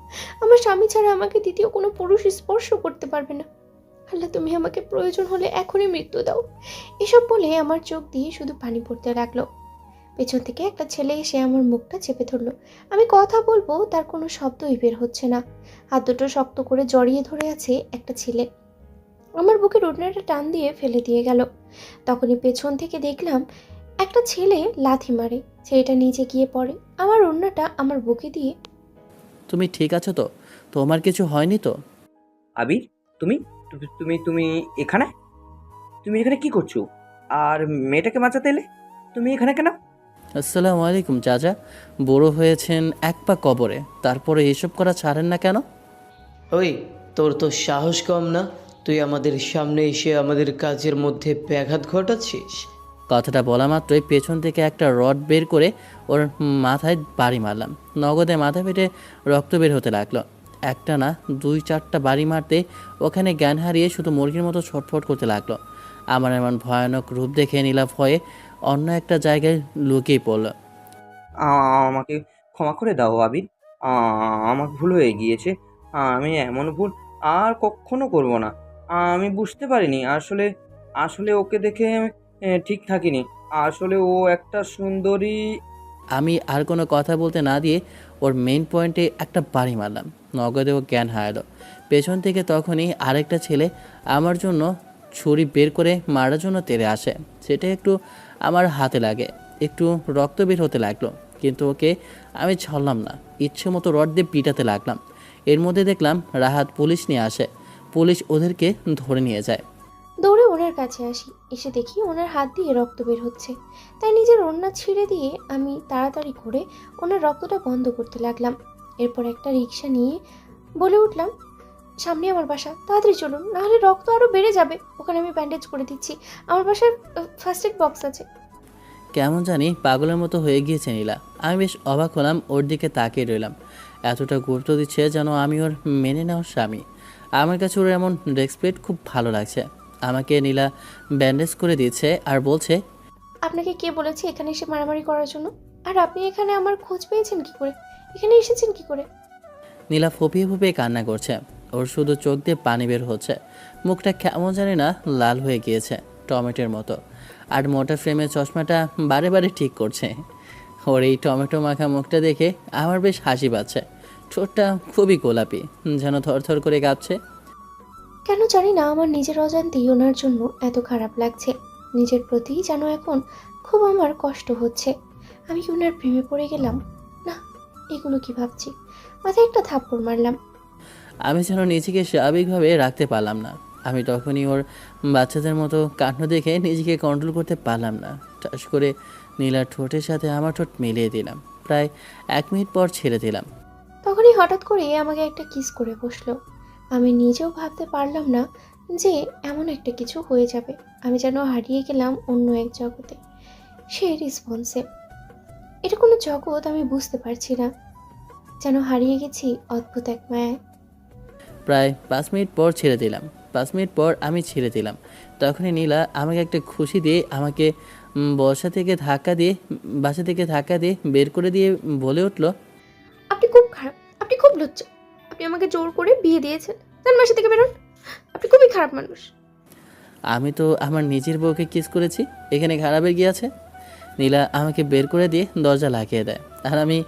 আমার স্বামী ছাড়া আমাকে দ্বিতীয় কোনো পুরুষ স্পর্শ করতে পারবে না। আল্লাহ, তুমি আমাকে প্রয়োজন হলে এখনই মৃত্যু দাও। এসব বলে আমার চোখ দিয়ে শুধু পানি পড়তে লাগলো। পেছন থেকে একটা ছেলে এসে আমার মুখটা চেপে ধরলো। আমি কথা বলবো, তার কোনো শব্দই বের হচ্ছে না। হাত দুটো শক্ত করে জড়িয়ে ধরে আছে একটা ছেলে। আমার বুকের ওড়নাটা টান দিয়ে ফেলে দিয়ে গেল। তখনই পেছন থেকে দেখলাম একটা ছেলে লাথি মারে। ছেলেটা নিচে গিয়ে পড়ে। আমার ওড়নাটা আমার বুকে দিয়ে। তুমি ঠিক আছো তো? তোমার কিছু হয়নি তো? আবির, তুমি তুমি তুমি তুমি এখানে তুমি এখানে কি করছো? আর মেয়েটাকে বাঁচাতে এলে তুমি এখানে কেন? আসসালামু আলাইকুম চাচা। বড় হয়েছেন এক পা কবরে, তারপরে এসব করা ছাড়েন না কেন? ওই, তোর তো সাহস কম না? তুই আমাদের সামনে এসে আমাদের কাজের মধ্যে ব্যাঘাত ঘটাচ্ছিস। কথাটা বলা মাত্রই পেছন থেকে একটা রড বের করে ওর মাথায় বাড়ি মারলাম। নগদে মাথা ফেটে রক্ত বের হতে লাগলো। একটা না, 2-4টা বাড়ি মারতে ওখানে জ্ঞান হারিয়ে শুধু মুরগির মতো ছটফট করতে লাগলো। আমার এমন ভয়ানক রূপ দেখে নীলা ভয়ে অন্য একটা জায়গায় লুকিয়ে পড়ল। আমাকে ক্ষমা করে দাও আবির। আমার ভুল হয়ে গিয়েছে। আমি এমন ভুল আর কখনো করব না। আমি বুঝতে পারিনি, আসলে আসলে ওকে দেখে ঠিক থাকিনি। আসলে ও একটা সুন্দরী। আমি আর কোনো কথা বলতে না দিয়ে ওর মেইন পয়েন্টে একটা বাড়ি মারলাম। নগদে ও জ্ঞান হারালো। পেছন থেকে তখনই আরেকটা ছেলে আমার জন্য ছুরি বের করে মারার জন্য তেড়ে আসে। সেটা একটু আমার হাতে লাগে, একটু রক্ত বের হতে লাগলো, কিন্তু ওকে আমি ছাড়লাম না। ইচ্ছে মতো রড দিয়ে পিটাতে লাগলাম। এর মধ্যে দেখলাম রাহাত পুলিশ নিয়ে আসে। পুলিশ ওদেরকে ধরে নিয়ে যায়। দৌড়ে ওনার কাছে আসি। এসে দেখি ওনার হাত দিয়ে রক্ত বের হচ্ছে। তাই নিজের ওড়না ছিঁড়ে দিয়ে আমি তাড়াতাড়ি করে ওনার রক্তটা বন্ধ করতে লাগলাম। এরপর একটা রিক্সা নিয়ে বলে উঠলাম, সামনে আমার বাসা, তাড়াতাড়ি চলুন, নাহলে রক্ত আরও বেড়ে যাবে। ওখানে আমি ব্যান্ডেজ করে দিচ্ছি। আমার বাসায় ফার্স্ট এড বক্স আছে। কেমন জানি পাগলের মতো হয়ে গিয়েছে নীলা। আমি বেশ অবাক হলাম, ওর দিকে তাকিয়ে রইলাম। এতটা গুরুত্ব দিচ্ছে যেন আমি ওর মেনে নেওয়ার স্বামী। আমার কাছে ওর এমন রেসপেক্ট খুব ভালো লাগছে। আমাকে নীলা ব্যান্ডেজ করে দিচ্ছে আর বলছে, আপনাকে কে বলেছে এখানে এসে মারামারি করার জন্য? আর আপনি এখানে আমার খোঁজ পেয়েছেন কি করে? এখানে এসেছেন কি করে? নীলা ফুপিয়ে ফুপিয়ে কান্না করছে। ওর শুধু চোখ দিয়ে পানি বের হচ্ছে। মুখটা কেমন জানি না লাল হয়ে গিয়েছে, টমেটোর মতো। আর মোটা ফ্রেমের চশমাটা বারে বারে ঠিক করছে। ওর এই টমেটো মাখা মুখটা দেখে আমার বেশ হাসি পাচ্ছে। ঠোঁটটা খুবই গোলাপি, যেন থরথর করে কাঁপছে। কেন জানি না আমার নিজের অজান্তেই ওনার জন্য এত খারাপ লাগছে। নিজের প্রতি যেন এখন খুব আমার কষ্ট হচ্ছে। আমি কি ওনার প্রেমে পড়ে গেলাম? না, এগুলো কি ভাবছি? মাথায় একটা থাপ্পড় মারলাম। আমি যেন নিজেকে স্বাভাবিকভাবে রাখতে পারলাম না। আমি তখনই ওর বাচ্চাদের মতো কাণ্ড দেখে নিজেকে কন্ট্রোল করতে পারলাম না। ঠাস করে নীলার ঠোঁটের সাথে আমার ঠোঁট মিলিয়ে দিলাম। প্রায় 1 মিনিট পর ছেড়ে দিলাম। তখনই হঠাৎ করে আমাকে একটা কিস করে বসলো। আমি নিজেও ভাবতে পারলাম না যে এমন একটা কিছু হয়ে যাবে। আমি যেন হারিয়ে গেলাম অন্য এক জগতে। সেই রেসপন্সে এটা কোনো জগৎ আমি বুঝতে পারছি না, যেন হারিয়ে গেছি অদ্ভুত এক মায়ায়। প্রায় 5 মিনিট পর ছেড়ে দিলাম। 5 মিনিট পর আমি ছেড়ে দিলাম। তখনই নীলা আমাকে একটা খুশি দিয়ে আমাকে বাসা থেকে ধাক্কা দিয়ে বের করে দিয়ে বলে উঠল, আপনি খুব খারাপ, আপনি খুব লজ্জা। আপনি আমাকে জোর করে বিয়ে দিয়েছেন। তার বাসা থেকে বেরোন, আপনি খুবই খারাপ মানুষ। আমি তো আমার নিজের বউকে কিস করেছি, এখানে খারাপের কি আছে? নীলা আমাকে বের করে দিয়ে দরজা লাগিয়ে দেয়, আর আমি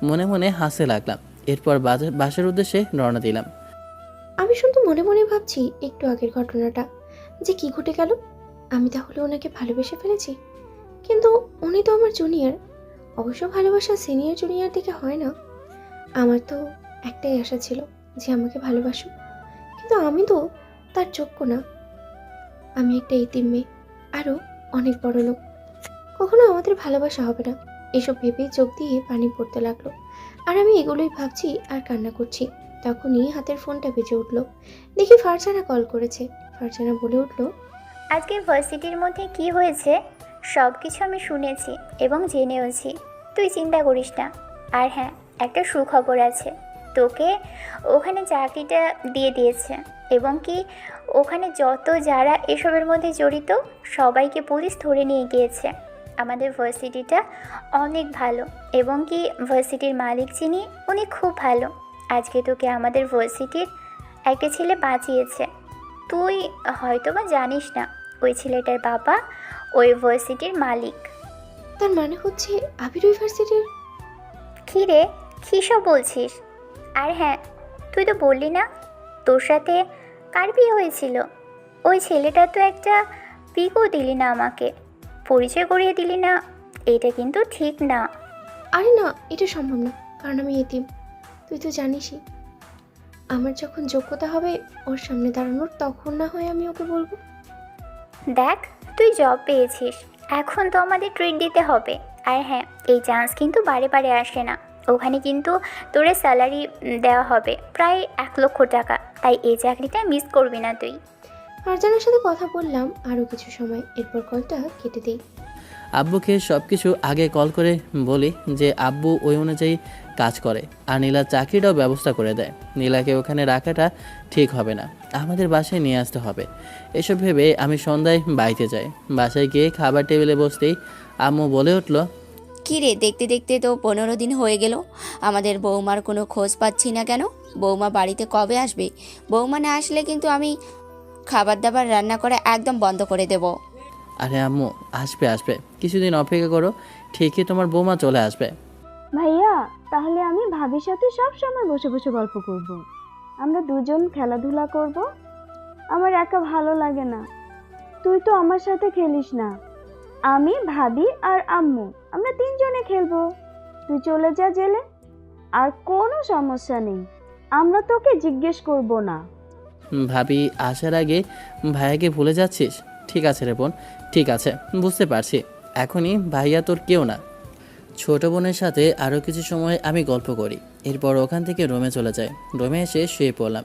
মনে মনে হাসতে লাগলাম। এরপর বাসার উদ্দেশ্যে রওনা দিলাম। আমি শুধু মনে মনে ভাবছি একটু আগের ঘটনাটা যে কি ঘটে গেল। আমি তাহলে ওনাকে ভালোবেসে ফেলেছি, কিন্তু উনি তো আমার জুনিয়র। অবশ্য ভালোবাসা সিনিয়র জুনিয়র থেকে হয় না। আমার তো একটাই আশা ছিল যে আমাকে ভালোবাসুক, কিন্তু আমি তো তার যোগ্য না। আমি একটা এতিম মেয়ে, আরও অনেক বড় লোক। কখনো আমাদের ভালোবাসা হবে না, এসব ভেবেই চোখ দিয়ে পানি পড়তে লাগলো। আর আমি এগুলোই ভাবছি আর কান্না করছি। তখনই হাতের ফোনটা বেজে উঠলো। দেখি ফারজানা কল করেছে। ফারজানা বলে উঠলো, আজকে ভার্সিটির মধ্যে কি হয়েছে সব কিছু আমি শুনেছি এবং জেনেওছি। তুই চিন্তা করিস না। আর হ্যাঁ, একটা সুখবর আছে, তোকে ওখানে চাকরিটা দিয়ে দিয়েছে এবং কি ওখানে যত যারা এসবের মধ্যে জড়িত সবাইকে পুলিশ ধরে নিয়ে গিয়েছে। আমাদের ভার্সিটিটা অনেক ভালো এবং কি ভার্সিটির মালিক যিনি উনি খুব ভালো। আজকে তোকে আমাদের ভার্সিটির একটা ছেলে বাঁচিয়েছে। তুই হয়তো বা জানিস না, ওই ছেলেটার বাবা ওই ভার্সিটির মালিক। তার মানে হচ্ছে আবির ইউনিভার্সিটির? কী রে, কী সব বলছিস? আর হ্যাঁ, তুই তো বললি না তোর সাথে কার বিয়ে হয়েছিল? ওই ছেলেটা তো একটা পিকও দিলি না, আমাকে পরিচয় করিয়ে দিলি না। এটা কিন্তু ঠিক না। আরে না, এটা সম্ভব না, কারণ আমি এতিম। তুই তো জানিসই, আমার যখন যোগ্যতা হবে ওর সামনে দাঁড়ানোর, তখন না হয় আমি ওকে বলবো। দেখ, তুই জব পেয়েছিস, এখন তো আমাদের ট্রিট দিতে হবে। আর হ্যাঁ, এই চান্স কিন্তু বারে বারে আসে না। ওখানে কিন্তু তোরে স্যালারি দেওয়া হবে প্রায় 1,00,000 টাকা, তাই এই চাকরিটা মিস করবি না তুই। ফারজানার সাথে কথা বললাম আরও কিছু সময়, এরপর কলটা কেটে দিই। আব্বুকে সব কিছু আগে কল করে বলি যে আব্বু ওই অনুযায়ী কাজ করে, আর নীলার চাকরিটাও ব্যবস্থা করে দেয়। নীলাকে ওখানে রাখাটা ঠিক হবে না, আমাদের বাসায় নিয়ে আসতে হবে। এসব ভেবে আমি সন্ধ্যায় বাড়িতে যাই। বাসায় গিয়ে খাবার টেবিলে বসতেই আম্মু বলে উঠলো, কী রে, দেখতে দেখতে তো 15 দিন হয়ে গেল, আমাদের বৌমার কোনো খোঁজ পাচ্ছি না কেন? বৌমা বাড়িতে কবে আসবে? বৌমা না আসলে কিন্তু আমি খাবার দাবার রান্না করা একদম বন্ধ করে দেব। আরে আম্মু, আসবে আসবে, কিছুদিন অপেক্ষা করো, ঠিকই তোমার বৌমা চলে আসবে। ভাইয়া, তাহলে আমি ভাবির সাথে সব সময় বসে বসে গল্প করব। আমরা দুজন খেলাধুলা করব। আমার একা ভালো লাগে না। তুই তো আমার সাথে খেলিস না। আমি, ভাবি আর আম্মু আমরা 3 জনে খেলবো। তুই চলে যা জেলে, আর কোনো সমস্যা নেই। আমরা তোকে জিজ্ঞেস করব না। ভাবি আসার আগে ভাইয়াকে ভুলে যাচ্ছিস? ঠিক আছে রে বোন, ঠিক আছে, বুঝতে পারছি। এখনই ভাইয়া তোর কেউ না। ছোট বোনের সাথে আরও কিছু সময় আমি গল্প করি, এরপর ওখান থেকে রুমে চলে যাই। রুমে এসে শুয়ে পড়লাম।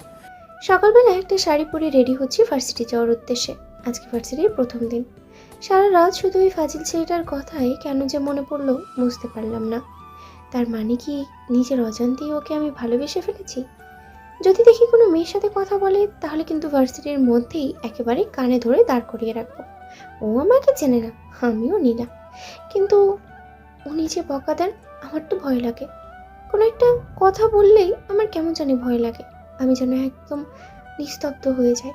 সকালবেলা একটা শাড়ি পরে রেডি হচ্ছি ভার্সিটি যাওয়ার উদ্দেশ্যে। আজকে ভার্সিটির প্রথম দিন। সারা রাত শুধু ওই ফাজিল ছেলেটার কথাই কেন যে মনে পড়লো বুঝতে পারলাম না। তার মানে কি নিজের অজান্তেই ওকে আমি ভালোবেসে ফেলেছি? যদি দেখি কোনো মেয়ের সাথে কথা বলে, তাহলে কিন্তু ভার্সিটির মধ্যেই একেবারে কানে ধরে দাঁড় করিয়ে রাখবো। ও আমাকে চেনে না, আমিও নি না। কিন্তু উনি যে বকা দেন, আমার তো ভয় লাগে। কোনো একটা কথা বললেই আমার কেমন জানি ভয় লাগে। আমি যেন একদম নিস্তব্ধ হয়ে যাই।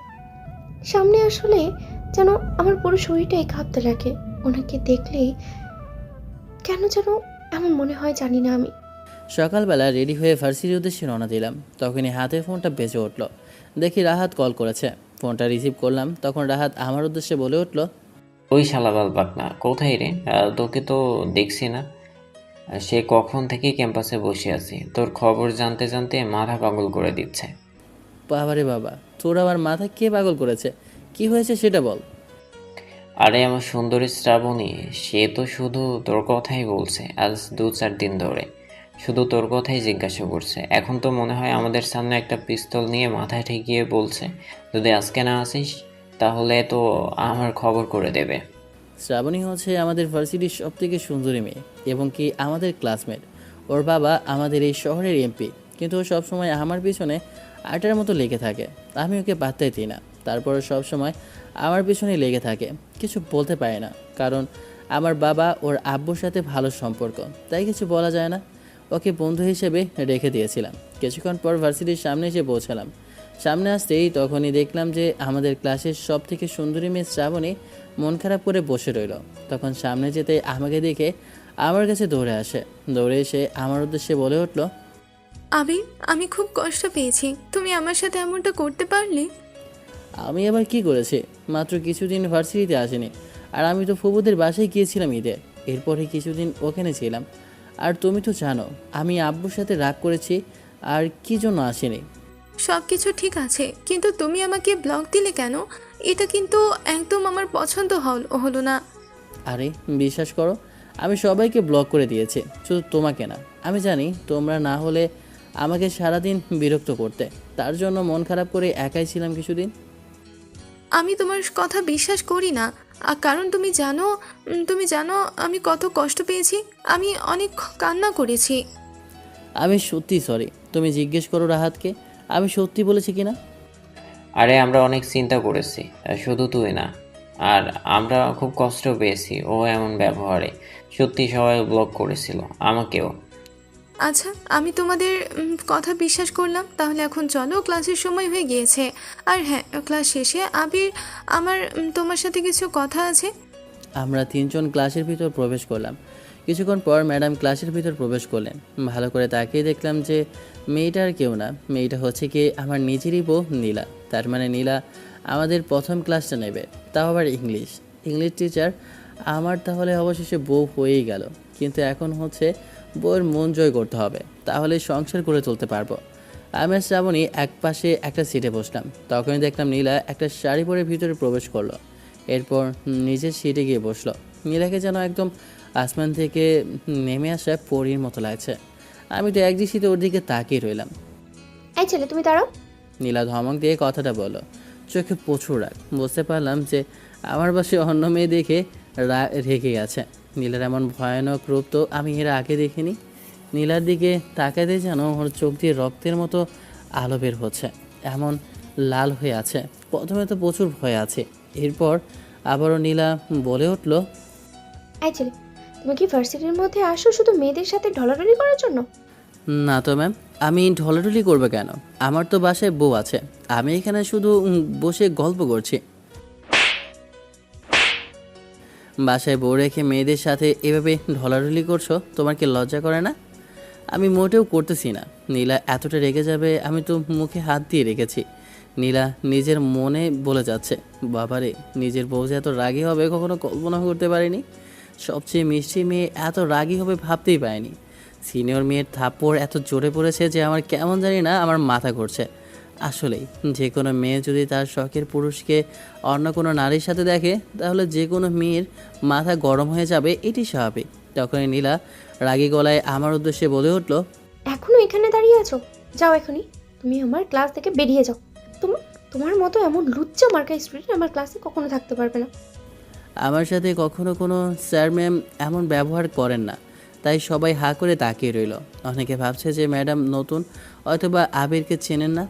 সামনে আসলে যেন আমার পুরো শরীরটাই কাঁপতে লাগে। ওনাকে দেখলেই কেন যেন এমন মনে হয়, জানি না আমি। সকালবেলা রেডি হয়ে ভার্সিটির উদ্দেশ্যে রওনা দিলাম। তখনই হাতের ফোনটা বেজে উঠলো। দেখি রাহাত কল করেছে। ফোনটা রিসিভ করলাম, তখন রাহাত আমার উদ্দেশ্যে বলে উঠলো, ওই শালাবাল পাকনা কোথায় রে? তোকে তো দেখছি না। সে কখন থেকে ক্যাম্পাসে বসে আছি, তোর খবর জানতে জানতে মাথা পাগল করে দিচ্ছে। বাবারে বাবা, তোর আবার মাথা কে পাগল করেছে? কি হয়েছে সেটা বল। আরে আমার সুন্দরী শ্রাবণী, সে তো শুধু তোর কথাই বলছে। আজ 2-4 দিন ধরে শুধু তোর কথাই জিজ্ঞাসা করছে। এখন তো মনে হয় আমাদের সামনে একটা পিস্তল নিয়ে মাথায় ঠেকিয়ে বলছে, যদি আজকে না আসিস তাহলে তো আমার খবর করে দেবে। শ্রাবণী হচ্ছে আমাদের ভার্সিটির সব থেকে সুন্দরী মেয়ে এবং কি আমাদের ক্লাসমেট। ওর বাবা আমাদের এই শহরের এমপি, কিন্তু ও সবসময় আমার পিছনে আটার মতো লেগে থাকে। আমি ওকে পাত্তাই দিই না, তারপরে সবসময় আমার পিছনে লেগে থাকে। কিছু বলতে পারে না, কারণ আমার বাবা ওর আব্বুর সাথে ভালো সম্পর্ক, তাই কিছু বলা যায় না। ওকে বন্ধু হিসেবে রেখে দিয়েছিলাম। কিছুক্ষণ পর ভার্সিটির সামনে এসে পৌঁছালাম। সামনে আসতেই তখনই দেখলাম যে আমাদের ক্লাসের সব থেকে সুন্দরী মেয়ে শ্রাবণী মন খারাপ করে বসে রইল। তখন সামনে যেতে আমাকে দেখে আমার কাছে দৌড়ে আসে। দৌড়ে এসে আমার উদ্দেশ্যে বলে উঠল, আবির, আমি খুব কষ্ট পেয়েছি, তুমি আমার সাথে এমনটা করতে পারলে? আমি আবার কি করেছি? মাত্র কিছুদিন ভার্সিটিতে আসেনি, আর আমি তো ফুবুদের বাসায় গিয়েছিলাম ঈদে। এরপরে কিছুদিন ওখানে ছিলাম। আর তুমি তো জানো আমি আব্বুর সাথে রাগ করেছি, আর কি জন্য আসেনি। সব কিছু ঠিক আছে, কিন্তু তুমি আমাকে ব্লক দিলে কেন? এটা কিন্তু একদম আমার পছন্দ হলো না। আরে বিশ্বাস করো, আমি সবাইকে ব্লক করে দিয়েছি, শুধু তোমাকে না। আমি জানি তোমরা না হলে আমাকে সারাদিন বিরক্ত করতে, তার জন্য মন খারাপ করে একাই ছিলাম কিছুদিন। আমি তোমার কথা বিশ্বাস করি না, কারণ তুমি জানো আমি কত কষ্ট পেয়েছি, আমি অনেক কান্না করেছি। আমি সত্যি সরি, তুমি জিজ্ঞেস করো রাহাতকে আমি সত্যি বলেছি কিনা। আরে আমরা অনেক চিন্তা করেছি, শুধু তুই না, আর আমরা খুব কষ্ট পেয়েছি ও এমন ব্যবহারে। সত্যি সবাই ব্লক করেছিল, আমাকেও। আচ্ছা, আমি তোমাদের কথা বিশ্বাস করলাম, তাহলে এখন চলো, ক্লাসের সময় হয়ে গিয়েছে। আর হ্যাঁ, ক্লাস শেষে আবির, আমার তোমার সাথে কিছু কথা আছে। আমরা তিনজন ক্লাসের ভিতর প্রবেশ করলাম। কিছুক্ষণ পর ম্যাডাম ক্লাসের ভিতর প্রবেশ করলেন। ভালো করে তাকিয়ে দেখলাম যে মেয়েটা আর কেউ না, মেয়েটা হচ্ছে কি আমার নিজেরই বউ নীলা। তার মানে নীলা আমাদের প্রথম ক্লাসটা নেবে, তাও আবার ইংলিশ টিচার। আমার তাহলে অবশেষে বউ হয়েই গেল, কিন্তু এখন হচ্ছে বউয়ের মন জয় করতে হবে, তাহলে সংসার করে চলতে পারবো। আমি আর শ্রাবণী এক পাশে একটা সিটে বসলাম। তখনই দেখলাম নীলা একটা শাড়ি পরে ভিতরে প্রবেশ করলো। এরপর নিজের সিটে গিয়ে বসলো। নীলাকে যেন একদম আসমান থেকে নেমে আসা পরীর মতো লাগছে। আমি তো একদৃষ্টিতে ওর দিকে তাকিয়ে রইলাম। এই ছেলে, তুমি দাঁড়াও। নীলা ধমক দিয়ে কথাটা বলো, চোখে প্রচুর রাগ। বুঝতে পারলাম যে আমার পাশে অন্য মেয়ে দেখে রেগে গেছে। নীলার এমন ভয়ানক রূপ তো আমি এর আগে দেখিনি। নীলার দিকে তাকাতে যেন ওর চোখ দিয়ে রক্তের মতো আলো বের হচ্ছে, এমন লাল হয়ে আছে। প্রথমে তো প্রচুর ভয় আছে, এরপর আবারও নীলা বলে উঠল, এই ছেলে, তুমি কি ভার্সিটির মধ্যে আসো শুধু মেয়েদের সাথে ঢলাঢলি করার জন্য? না তো ম্যাম, আমি ঢলাঢলি করবো কেন? আমার তো বাসায় বউ আছে, আমি এখানে শুধু বসে গল্প করছি। বাসায় বউ রেখে মেয়েদের সাথে এভাবে ঢলাঢলি করছো, তোমার কি লজ্জা করে না? আমি মোটেও করতেছি না। নীলা এতটা রেগে যাবে আমি তো মুখে হাত দিয়ে রেখেছি। নীলা নিজের মনে বলে যাচ্ছে, বাবারে, নিজের বউ যে এত রাগী হবে কখনো কল্পনা করতে পারিনি। সবচেয়ে মিষ্টি মেয়ে এত রাগী হবে ভাবতেই পারিনি। সিনিয়র মেয়ের থাপ্পড় এত জোরে পড়েছে যে আমার কেমন জানি না, আমার মাথা ঘুরছে। আসলেই যে কোনো মেয়ে যদি তার শখের পুরুষকে অন্য কোনো নারীর সাথে দেখে, তাহলে যে কোনো মেয়ের মাথা গরম হয়ে যাবে, এটি স্বাভাবিক। তখনই নীলা রাগী গলায় আমার উদ্দেশ্যে বলে উঠল, এখনো এখানে দাঁড়িয়ে আছো? যাও এখনই, তুমি আমার ক্লাস থেকে বেরিয়ে যাও। তোমার মতো এমন লুচ্চা মার্কা স্টুডেন্ট আমার ক্লাসে কখনো থাকতে পারবে না। আমার সাথে কখনো কোনো স্যার ম্যাম এমন ব্যবহার করেন না, তাই সবাই হা করে তাকিয়ে রইল। অনেকে ভাবছে যে ম্যাডাম নতুন, অথবা আবিরকে চেনেন না,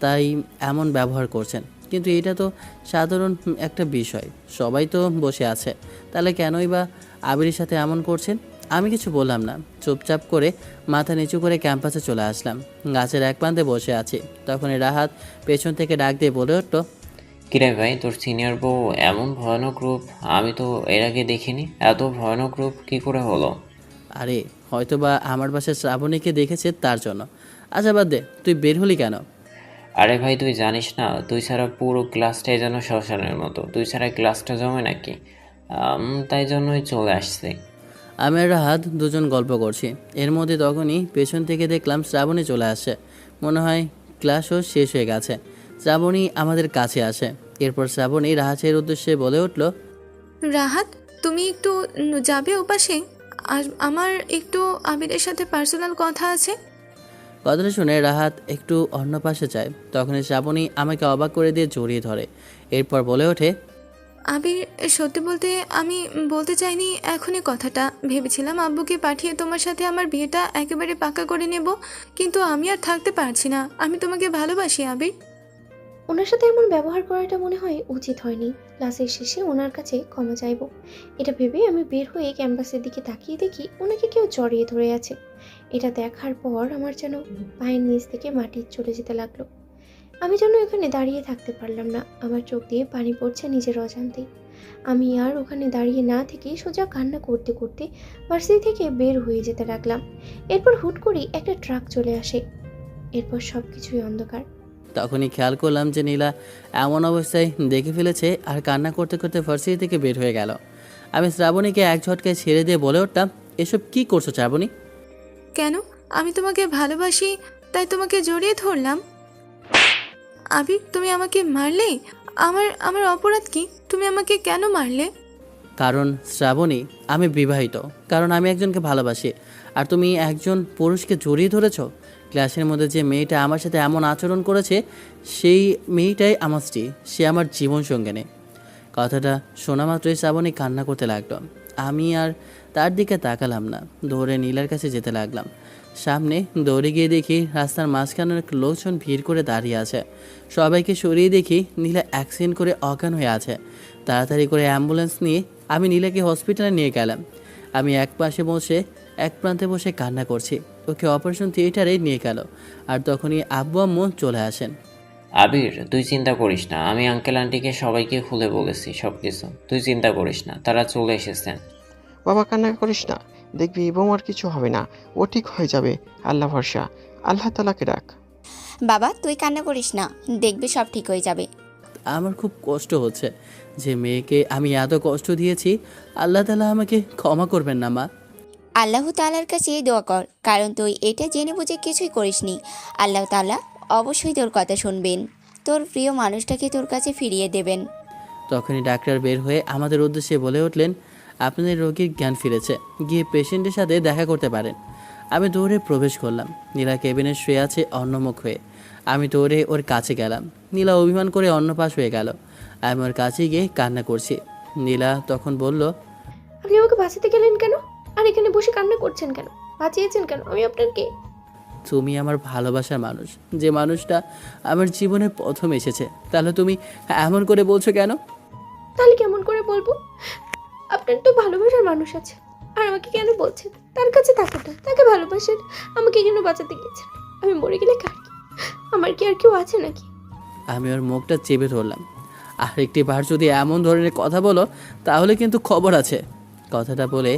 তাই এমন ব্যবহার করছেন। কিন্তু এটা তো সাধারণ একটা বিষয়, সবাই তো বসে আছে, তাহলে কেনই বা আবিরের সাথে এমন করছেন? আমি কিছু বললাম না, চুপচাপ করে মাথা নিচু করে ক্যাম্পাসে চলে আসলাম। গাছের এক প্রান্তে বসে আছি, তখনই রাহাত পেছন থেকে ডাক দিয়ে বলে উঠল, কিরে ভাই, তোর সিনিয়র বউ এমন ভয়ানক রূপ আমি তো এর আগে দেখিনি। এত ভয়ানক রূপ কি করে হলো? আরে হয়তোবা আমার বাসায় শ্রাবণীকে দেখেছে তার জন্য। আচ্ছা বাদ দে, তুই বের হলি কেন? আরে ভাই, তুই জানিস না, তুই ছাড়া পুরো ক্লাসটাই যেন শ্মশানের মতো। তুই ছাড়া ক্লাসটা জমে নাকি? তাই জন্যই চলে আসছি। আমি আর রাহাত দুজন গল্প করছি, এর মধ্যে তখনই পেছন থেকে দেখলাম শ্রাবণী চলে আসে। মনে হয় ক্লাসও শেষ হয়ে গেছে। শ্রাবণী আমাদের কাছে আসে। এরপর শ্রাবণী রাহাতের উদ্দেশ্যে বলে উঠল, রাহাত, তুমি একটু যাবে ওপাশে? আর আমার একটু আবিরের সাথে পার্সোনাল কথা আছে। কথাটা শুনে রাহাত একটু অন্য পাশে যায়। তখনই শ্রাবণী আমাকে অবাক করে দিয়ে জড়িয়ে ধরে। এরপর বলে ওঠে, আবির, সত্যি বলতে আমি বলতে চাইনি এখনই কথাটা। ভেবেছিলাম আব্বুকে পাঠিয়ে তোমার সাথে আমার বিয়েটা একেবারে পাকা করে নেব, কিন্তু আমি আর থাকতে পারছি না। আমি তোমাকে ভালোবাসি আবির। ওনার সাথে এমন ব্যবহার করাটা মনে হয় উচিত হয়নি। ক্লাসের শেষে ওনার কাছে ক্ষমা চাইবো, এটা ভেবে আমি বের হয়ে ক্যাম্পাসের দিকে তাকিয়ে দেখি ওনাকে কেউ জড়িয়ে ধরে আছে। এটা দেখার পর আমার যেন পায়ের নিচ থেকে মাটি চলে যেতে লাগলো। আমি যেন এখানে দাঁড়িয়ে থাকতে পারলাম না। আমার চোখ দিয়ে পানি পড়ছে নিজের অজান্তেই। আমি আর ওখানে দাঁড়িয়ে না থেকে সোজা কান্না করতে করতে ভার্সিটি থেকে বের হয়ে যেতে লাগলাম। এরপর হুট করেই একটা ট্রাক চলে আসে। এরপর সব কিছুই অন্ধকার। তখনই খেয়াল করলাম যে নীলা এমন অবস্থায় দেখে ফেলেছে আর কান্না করতে করতে ভার্সিটি থেকে বের হয়ে গেল। আমি শ্রাবণীকে এক ঝটকায় ছেড়ে দিয়ে বলে উঠলাম, এসব কি করছো শ্রাবণী? কেন? আমি তোমাকে ভালোবাসি তাই তোমাকে জড়িয়ে ধরলাম। আবির, তুমি আমাকে মারলে? আমার আমার অপরাধ কি? তুমি আমাকে কেন মারলে? কারণ শ্রাবণী, আমি বিবাহিত, কারণ আমি একজনকে ভালোবাসি। আর তুমি একজন পুরুষকে জড়িয়ে ধরেছ। ক্লাসের মধ্যে যে মেয়েটা আমার সাথে এমন আচরণ করেছে সেই মেয়েটাই আমার স্ত্রী, সে আমার জীবন সঙ্গে নেই। কথাটা শোনা মাত্রই শ্রাবণী কান্না করতে লাগলো। আমি আর তার দিকে তাকালাম না, দৌড়ে নীলার কাছে যেতে লাগলাম। সামনে দৌড়ে গিয়ে দেখি রাস্তার মাঝখানে অনেক লোকজন ভিড় করে দাঁড়িয়ে আছে। সবাইকে সরিয়ে দেখি নীলা অ্যাক্সিডেন্ট করে অজ্ঞান হয়ে আছে। তাড়াতাড়ি করে অ্যাম্বুলেন্স নিয়ে আমি নীলাকে হসপিটালে নিয়ে গেলাম। আমি এক প্রান্তে বসে কান্না করছি। ওকে অপারেশন থিয়েটারে নিয়ে গেল। আর তখনই আব্বু আম্মু চলে আসেন। আবির, তুই চিন্তা করিস না, আমি আঙ্কেল আন্টিকে সবাইকে খুলে বলেছি সব কিছু। তুই চিন্তা করিস না, তারা চলে এসেছেন। বাবা, কান্না করিস না, দেখবি বৌমার কিছু হবে না, ও ঠিক হয়ে যাবে। আল্লাহ ভরসা, আল্লাহ তালাকে ডাক। বাবা তুই কান্না করিস না, দেখবি সব ঠিক হয়ে যাবে। আমার খুব কষ্ট হচ্ছে যে মেয়েকে আমি এত কষ্ট দিয়েছি। আল্লাহ তাআলা আমাকে ক্ষমা করবেন না মা। আল্লাহ তাআলার কাছে দোয়া কর, কারণ তুই এটা জেনে বুঝে কিছুই করিসনি। আল্লাহ তাআলা অবশ্যই তোর কথা শুনবেন, তোর প্রিয় মানুষটাকে তোর কাছে ফিরিয়ে দেবেন। তখনই ডাক্তার বের হয়ে আমাদের উদ্দেশ্যে বলে উঠলেন, আপনাদের রোগীর জ্ঞান ফিরেছে, গিয়ে পেশেন্টের সাথে দেখা করতে পারেন। আমি দৌড়ে প্রবেশ করলাম। নীলা কেবিনে শুয়ে আছে অন্যমুখ হয়ে। আমি দৌড়ে ওর কাছে গেলাম। নীলা অভিমান করে অন্য পাশ হয়ে গেল। আমি ওর কাছে গিয়ে কান্না করছি। নীলা তখন বলল, আপনি আমাকে বাঁচাতে গেলেন কেন? আর এখানে বসে কান্না করছেন কেন? বাঁচিয়েছেন কেন? আমি আপনার কে? তুমি আমার ভালোবাসার মানুষ, যে মানুষটা আমার জীবনে প্রথম এসেছে। তাহলে তুমি এমন করে বলছো কেন? তাহলে কেমন করে বলবো? আপনার তো ভালোবাসার মানুষ আছে, আর আমাকে কেন বলছেন তার কাছে থাকাটা? তাকে ভালোবাসেন, আমাকে কেন বাঁচাতে গেছেন? আমি মরে গেলে কার কি? আমার কি আর কেউ আছে নাকি? আমি ওর মুখটা চেপে ধরলাম। আর একটি বার যদি এমন ধরনের কথা বলো তাহলে কিন্তু খবর আছে। কথাটা বলে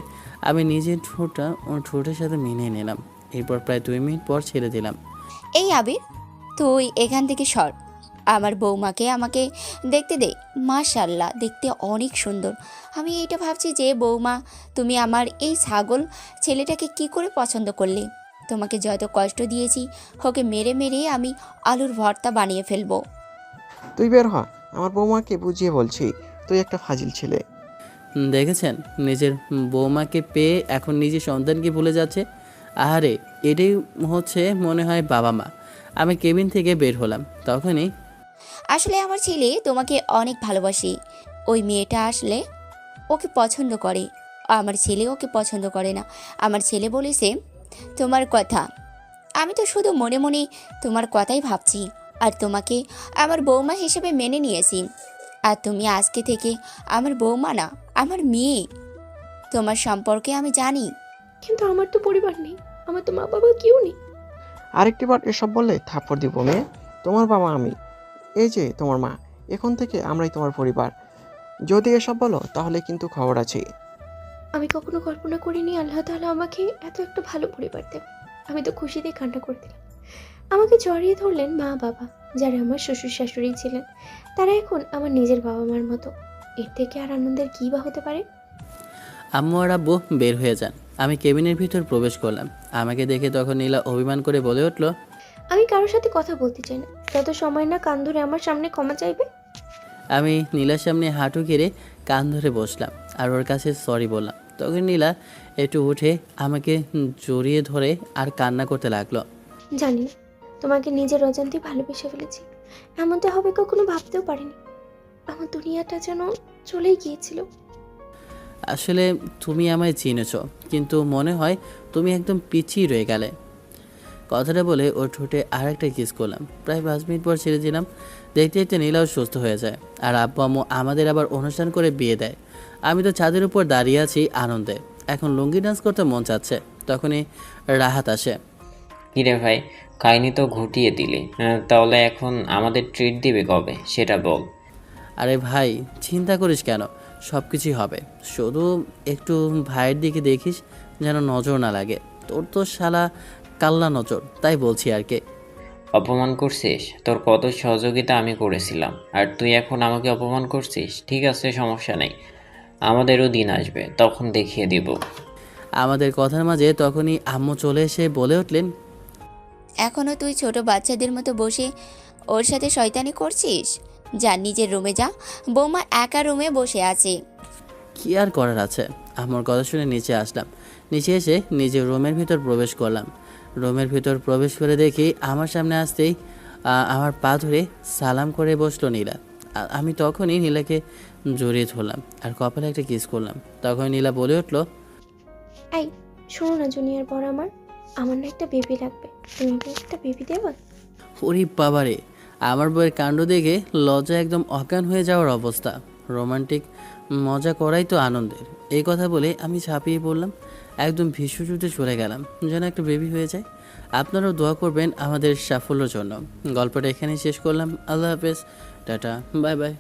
আমি নিজের ঠোঁটটা ওর ঠোঁটের সাথে মিলিয়ে নিলাম। এরপর প্রায় 2 মিনিট পর ছেড়ে দিলাম। এই আবির, তুই এখান থেকে সর। আমার বৌমাকে আমাকে দেখতে দে। মাশাআল্লাহ, দেখতে অনেক সুন্দর। আমি এটা ভাবছি যে বৌমা, তুমি আমার এই ছাগল ছেলেটাকে কি করে পছন্দ করলে? তোমাকে যত কষ্ট দিয়েছি, ওকে মেরে মেরে আমি আলুর ভর্তা বানিয়ে ফেলবো। তুই বের হ, আমার বৌমাকে বুঝিয়ে বলছি, তুই একটা ফাজিল ছেলে। দেখেছেন, নিজের বৌমাকে পেয়ে এখন নিজের সন্তানকে ভুলে যাচ্ছে। আহারে, এটাই হচ্ছে মনে হয় বাবা মা। আমি কেবিন থেকে বের হলাম। তখনই আসলে আমার ছেলে তোমাকে অনেক ভালোবাসে। ওই মেয়েটা আসলে ওকে পছন্দ করে, আমার ছেলে ওকে পছন্দ করে না। আমার ছেলে বলেছে তোমার কথা। আমি তো শুধু মনে মনে তোমার কথাই ভাবছি, আর তোমাকে আমার বৌমা হিসেবে মেনে নিয়েছি। আর তুমি আজকে থেকে আমার বৌমা না, আমার মেয়ে। তোমার সম্পর্কে আমি জানি। কিন্তু আমার তো পরিবার নেই, আমার তো মা বাবা কেউ নেই। আরেকটি বার এসব বললে থাপ্পড় দিব মেয়ে। তোমার বাবা আমি, এই যে তোমার মা, এখন থেকে আমরাই তোমার পরিবার। যদি এসব বলো তাহলে কিন্তু খবর আছে। আমি কখনো কল্পনা করিনি আল্লাহ তাআলা আমাকে এত একটা ভালো পরিবার দেবে। আমি তো খুশিতে কান্না করে দিলাম। আমাকে জড়িয়ে ধরলেন মা বাবা, যারা আমার শ্বশুর শাশুড়ি ছিলেন। তারা এখন আমার নিজের বাবা মার মতো। এর থেকে আর আনন্দের কী বা হতে পারে? আম্মু আর আব্বু বের হয়ে যান। আমি কেবিনের ভিতর প্রবেশ করলাম। আমাকে দেখে তখন নীলা অভিমান করে বলে উঠল, আমি কারোর সাথে কথা বলতে চাই না, যত সময় না কান ধরে আমার সামনে ক্ষমা চাইবে। আমি নীলার সামনে হাঁটু গেড়ে কান ধরে বসলাম আর ওর কাছে সরি বললাম। তখন নীলা একটু উঠে আমাকে জড়িয়ে ধরে আর কান্না করতে লাগলো। জানি না, তোমাকে নিজের অজান্তে ভালোবেসে ফেলেছি। এমনটা হবে কখনো ভাবতেও পারিনি। আমার দুনিয়াটা যেন চলেই গিয়েছিল। আসলে তুমি আমায় চিনেছ, কিন্তু মনে হয় তুমি একদম পিছিয়ে রয়ে গেলে। কথাটা বলে ওর ঠোঁটে আর একটা কিস করলাম। প্রায় 5 মিনিট পর ছেড়ে দিলাম। দেখতে দেখতে নীলাও সুস্থ হয়ে যায়। আর আব্বু আম্মু আমাদের আবার অনুষ্ঠান করে বিয়ে দেয়। আমি তো ছাদের উপর দাঁড়িয়ে আছি আনন্দে। এখন লুঙ্গি ডান্স করতে মন চাচ্ছে। তখনই রাহাত আসে। কিরে ভাই, কাহিনী তো ঘটিয়ে দিলি। তাহলে এখন আমাদের ট্রিট দিবে কবে সেটা বল। আরে ভাই, চিন্তা করিস কেন, সব কিছুই হবে। শুধু একটু ভাইয়ের দিকে দেখিস যেন নজর না লাগে। তোর তো শালা কাল্লা নজর, তাই বলছি আর কি। অপমান করছিস? তোর কত সহযোগিতা আমি করেছিলাম, আর তুই এখন আমাকে অপমান করছিস? ঠিক আছে, সমস্যা নেই, আমাদেরও দিন আসবে, তখন দেখিয়ে দিব। আমাদের কথার মাঝে তখনই আম্মু চলে এসে বলে উঠলেন, এখনও তুই ছোট বাচ্চাদের মতো বসে ওর সাথে শয়তানি করছিস? যা নিজের রুমে যা, বৌমা একা রুমে বসে আছে। কি আর করার আছে। আমার কথা শুনে নিচে আসলাম। নিচে এসে নিজের রুমের ভিতর প্রবেশ করলাম। রুমের ভিতর প্রবেশ করে দেখি আমার সামনে আসতেই আমার পা ধরে সালাম করে বসলো নীলা। আমি তখনই নীলাকে জড়িয়ে ধরলাম আর কপালে একটা কিস করলাম। তখন নীলা বলে উঠলো, এই শোনো না জুনিয়র বড়, আমার না একটা বেবি লাগবে, তুমি আমাকে একটা বেবি দেবে? ওরে বাবারে, আমার বইয়ের কাণ্ড দেখে লজ্জা একদম অজ্ঞান হয়ে যাওয়ার অবস্থা। রোমান্টিক মজা করাই তো আনন্দের। এই কথা বলে আমি ঝাঁপিয়ে পড়লাম, একদম ভীষ্মযুদ্ধে চলে গেলাম যেন একটা বেবি হয়ে যায়। আপনারাও দোয়া করবেন আমাদের সাফল্যের জন্য। গল্পটা এখানেই শেষ করলাম। আল্লাহ হাফেজ, টাটা, বাই বাই।